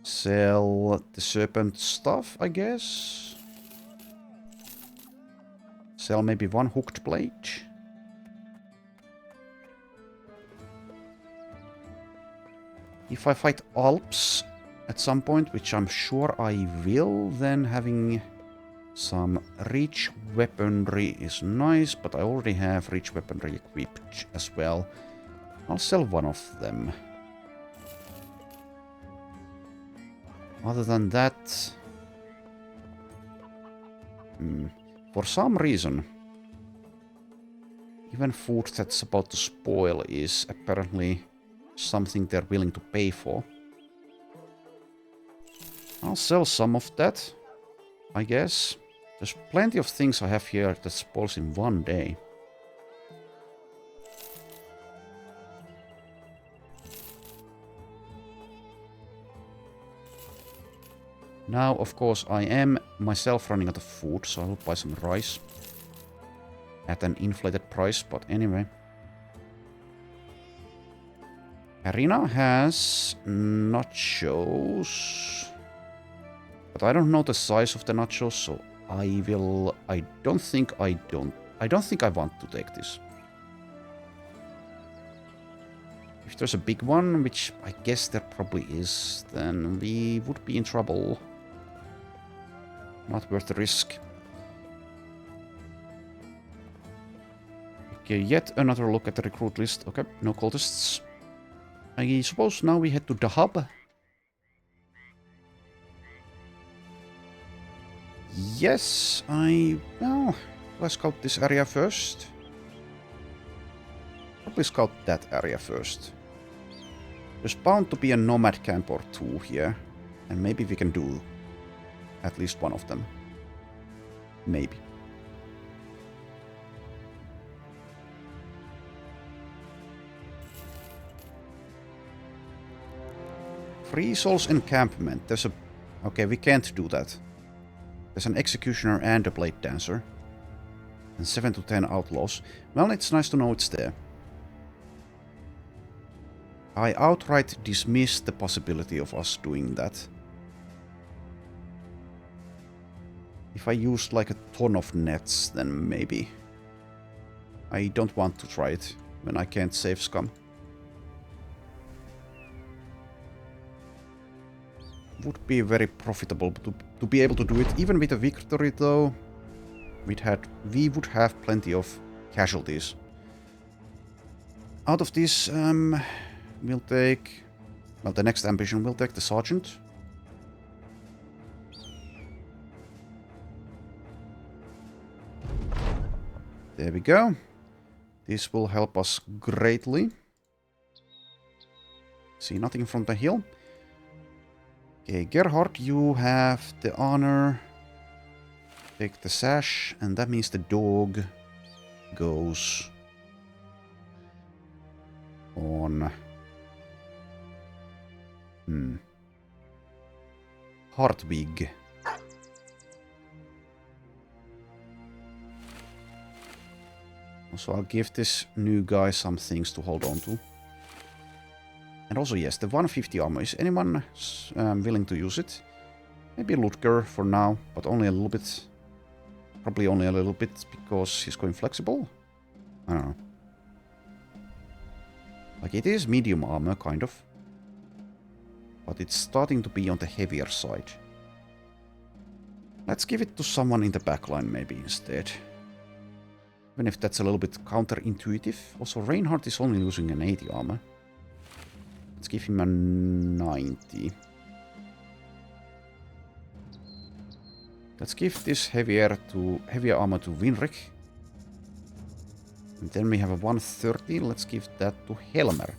Sell the serpent stuff, I guess. Sell maybe 1 hooked blade. If I fight Alps at some point, which I'm sure I will, then having some rich weaponry is nice, but I already have rich weaponry equipped as well. I'll sell 1 of them. Other than that... For some reason, even food that's about to spoil is apparently something they're willing to pay for. I'll sell some of that, I guess. There's plenty of things I have here that spoils in 1 day. Now, of course, I am myself running out of food, so I'll buy some rice. At an inflated price, but anyway. Arena has nachos. But I don't know the size of the nachos, so I don't think I want to take this. If there's a big one, which I guess there probably is, then we would be in trouble. Not worth the risk. Okay, yet another look at the recruit list. Okay, no cultists. I suppose now we head to the hub. Yes, well, let's scout this area first. Probably scout that area first. There's bound to be a nomad camp or two here. And maybe we can do at least one of them. Maybe. Free Souls encampment. There's a... Okay, we can't do that. There's an executioner and a blade dancer. And 7 to 10 outlaws. Well, it's nice to know it's there. I outright dismiss the possibility of us doing that. If I used like a ton of nets, then maybe. I don't want to try it when I can't save scum. Would be very profitable to be able to do it. Even with a victory though, we would have plenty of casualties. Out of this, we'll take... Well, the next ambition, we'll take the sergeant. There we go. This will help us greatly. See nothing from the hill. Okay, Gerhard, you have the honor. Take the sash, and that means the dog goes on... Hartwig. So I'll give this new guy some things to hold on to. And also, yes, the 150 armor. Is anyone willing to use it? Maybe Ludger for now, but only a little bit. Probably only a little bit because he's going flexible. I don't know. Like, it is medium armor, kind of. But it's starting to be on the heavier side. Let's give it to someone in the backline, maybe, instead. Even if that's a little bit counterintuitive. Also, Reinhardt is only losing an 80 armor. Let's give him a 90. Let's give this heavier armor to Winrich. And then we have a 130. Let's give that to Helmer.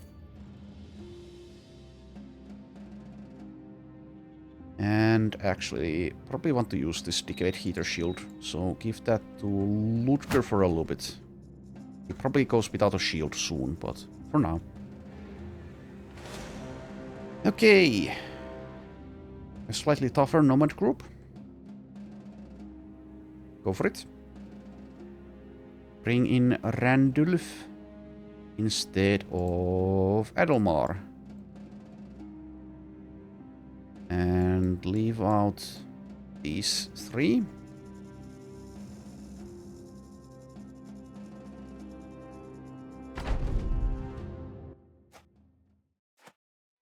And actually, probably want to use this Decayed Heater Shield. So give that to Ludger for a little bit. He probably goes without a shield soon, but for now. Okay. A slightly tougher nomad group. Go for it. Bring in Randulf instead of Adelmar. And leave out these 3.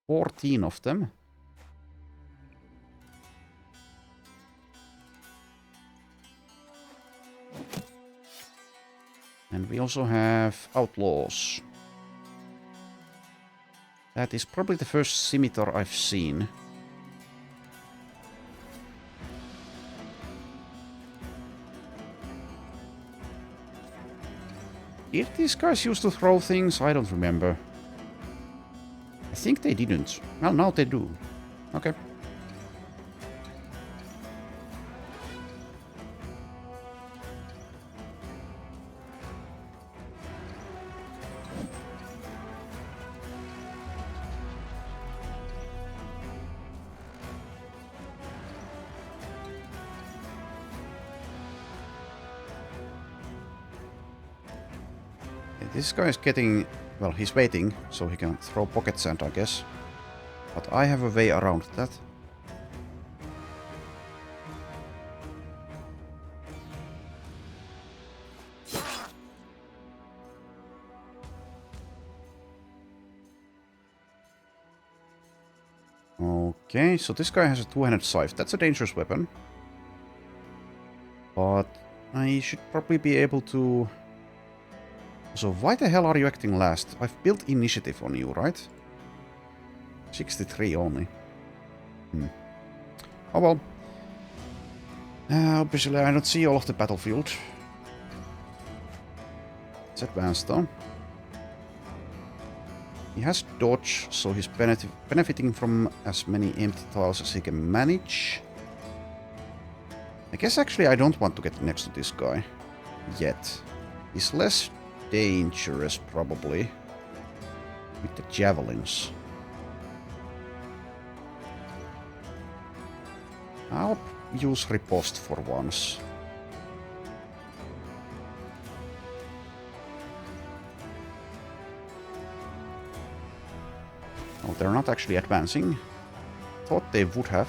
$14 of them. And we also have outlaws. That is probably the first scimitar I've seen. Did these guys used to throw things? I don't remember. I think they didn't. Well, now they do. Okay. This guy is getting... Well, he's waiting, so he can throw pocket sand, I guess. But I have a way around that. Okay, so this guy has a two-handed scythe. That's a dangerous weapon. But I should probably be able to So why the hell are you acting last? I've built initiative on you, right? 63 only. Oh well. Obviously I don't see all of the battlefield. Let's advance though. He has dodge, so he's benefiting from as many empty tiles as he can manage. I guess actually I don't want to get next to this guy. Yet. He's less dangerous probably. With the javelins. I'll use riposte for once. Oh, they're not actually advancing. Thought they would have.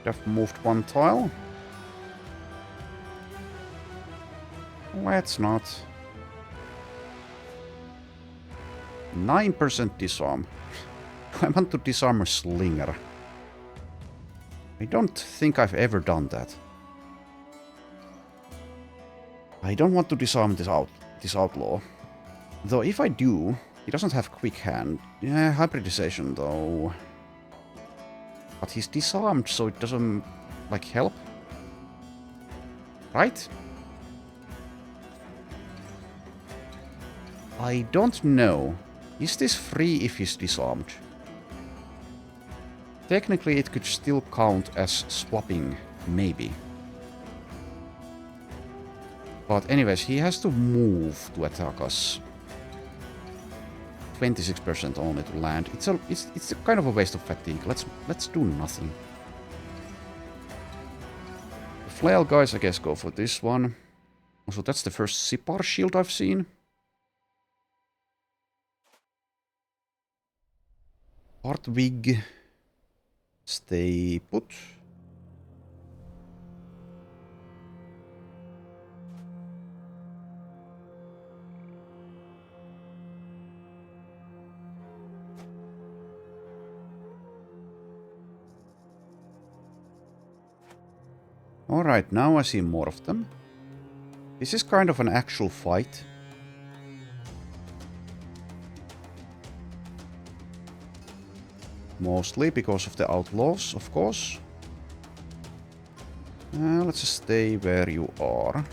They've moved one tile. Let's not. 9% disarm. I want to disarm a slinger. I don't think I've ever done that. I don't want to disarm this outlaw. Though if I do, he doesn't have quick hand. Yeah, hybridization though. But he's disarmed, so it doesn't, like, help. Right? I don't know. Is this free if he's disarmed? Technically it could still count as swapping, maybe. But anyways, he has to move to attack us. 26% only to land. It's a kind of a waste of fatigue. Let's do nothing. The flail guys, I guess, go for this one. Also, that's the first Sipar shield I've seen. Hartwig, stay put. Alright, now I see more of them. This is kind of an actual fight. Mostly because of the outlaws, of course. Let's just stay where you are.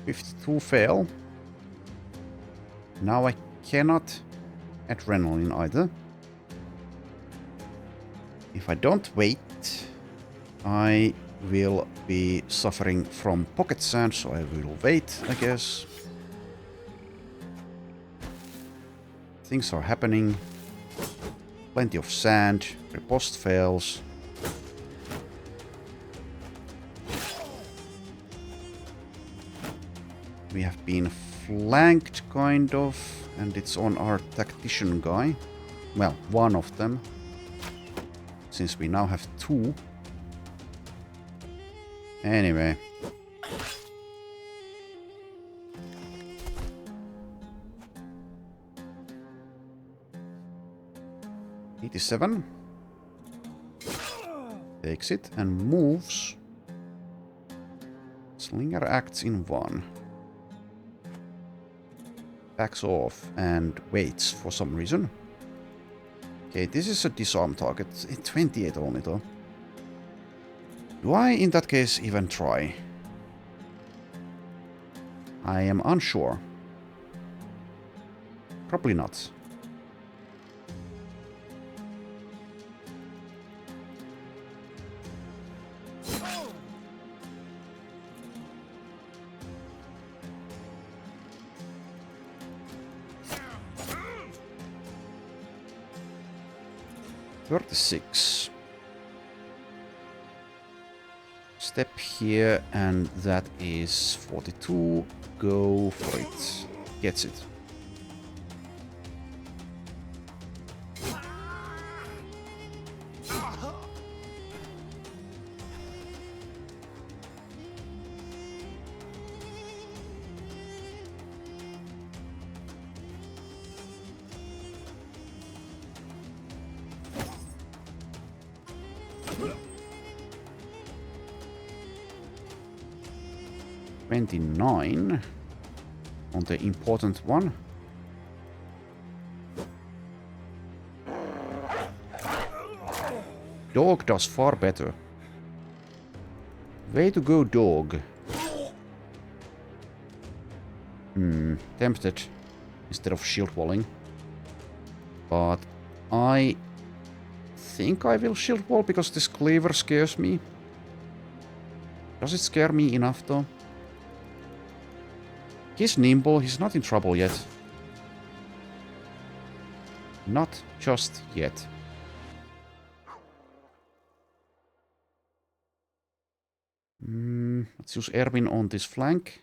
$52 fail. Now I cannot adrenaline either. If I don't wait, I will be suffering from pocket sand, so I will wait, I guess. Things are happening. Plenty of sand. Riposte fails. We have been flanked, kind of, and it's on our tactician guy. Well, one of them. Since we now have two. Anyway. $87. Takes it and moves. Slinger acts in one. Backs off and waits for some reason. Okay, this is a disarm target. 28 only though. Do I, in that case, even try? I am unsure. Probably not. $36. Step here, and that is 42. Go for it. Gets it. 29 on the important one. Dog does far better. Way to go, dog. Tempted instead of shield walling. But I think I will shield wall because this cleaver scares me. Does it scare me enough though? He's nimble, he's not in trouble yet. Not just yet. Let's use Erwin on this flank.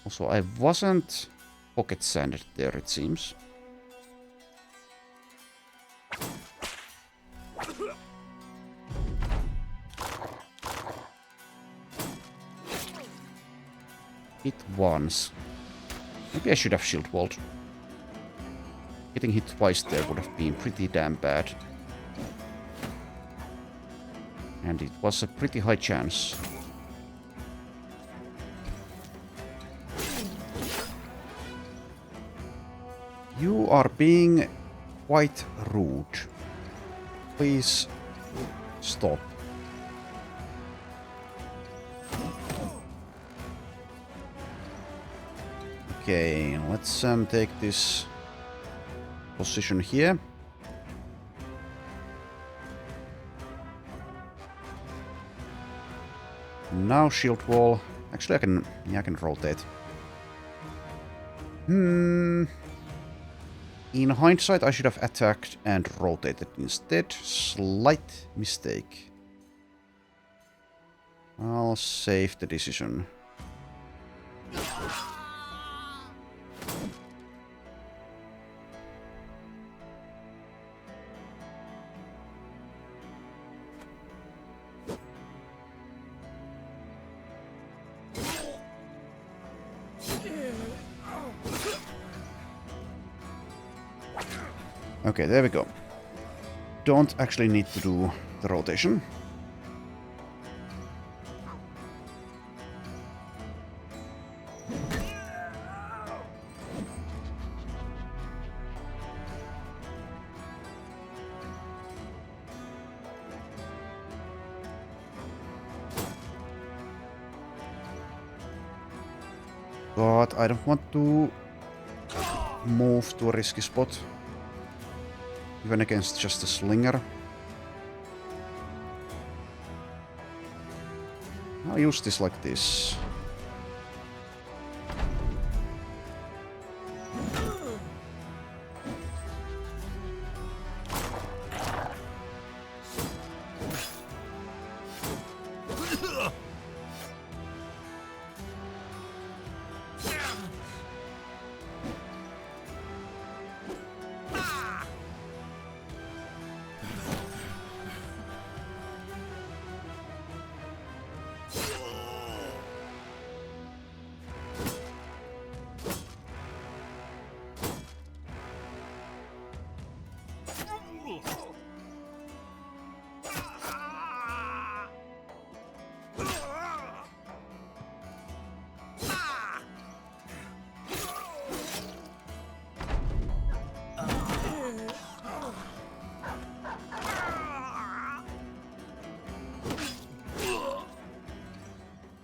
Also, I wasn't pocket sanded there, it seems. Hit once. Maybe I should have shield walled. Getting hit twice there would have been pretty damn bad. And it was a pretty high chance. You are being quite rude. Please stop. Okay, let's take this position here. Now shield wall. Actually, I can rotate. In hindsight, I should have attacked and rotated instead. Slight mistake. I'll save the decision. Okay, there we go. Don't actually need to do the rotation. But I don't want to move to a risky spot. Even against just a slinger. I'll use this like this.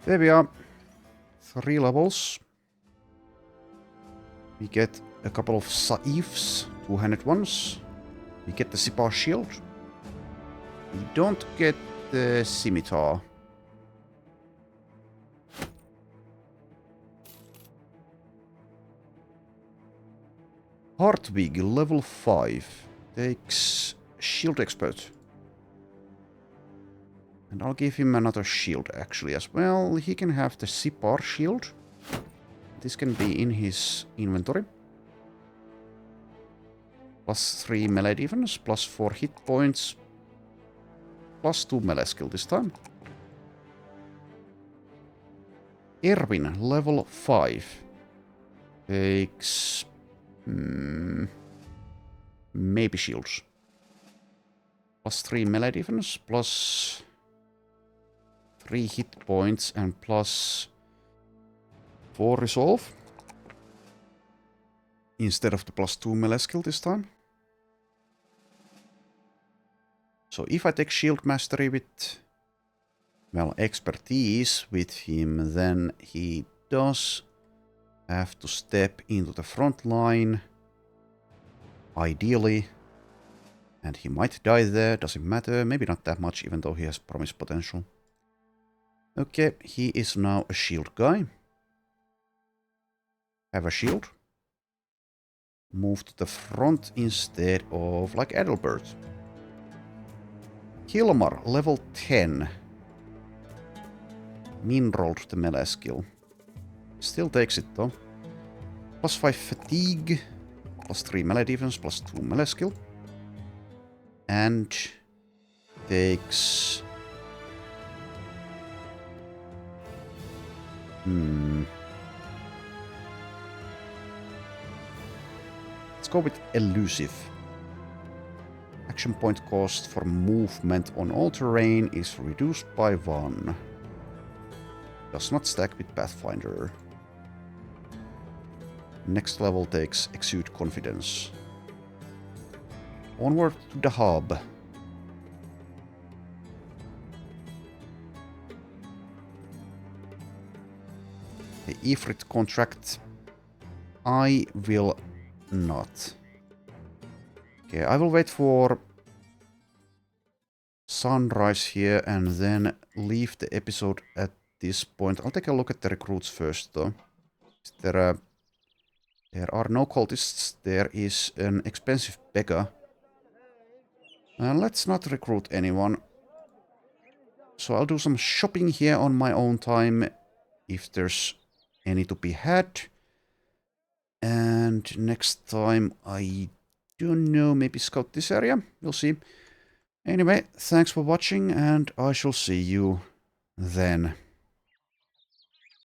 There we are. 3 levels. We get a couple of Saifs, 2-handed ones. We get the Sipar shield. We don't get the scimitar. Hartwig, level 5. Takes shield expert. And I'll give him another shield actually as well. He can have the Sipar shield. This can be in his inventory. +3 melee defense, +4 hit points, +2 melee skill this time. Erwin, level 5. Takes... maybe shields. +3 melee defense, plus 3 hit points and plus 4 resolve. Instead of the plus 2 melee skill this time. So if I take shield mastery with, well, expertise with him, then he does have to step into the front line. Ideally. And he might die there, doesn't matter, maybe not that much, even though he has promise potential. Okay, he is now a shield guy. Have a shield. Move to the front instead of like Adelbert. Hilmar, level 10. Min rolled the melee skill. Still takes it though. Plus 5 fatigue, plus 3 melee defense, plus 2 melee skill. And takes... Let's go with elusive. Action point cost for movement on all terrain is reduced by 1. Does not stack with Pathfinder. Next level takes Exude Confidence. Onward to the hub. The Ifrit contract. I will not. Okay, I will wait for sunrise here and then leave the episode at this point. I'll take a look at the recruits first though. There are no cultists. There is an expensive beggar. Let's not recruit anyone. So I'll do some shopping here on my own time, if there's any to be had. And next time, I don't know, maybe scout this area. We'll see. Anyway, thanks for watching, and I shall see you then.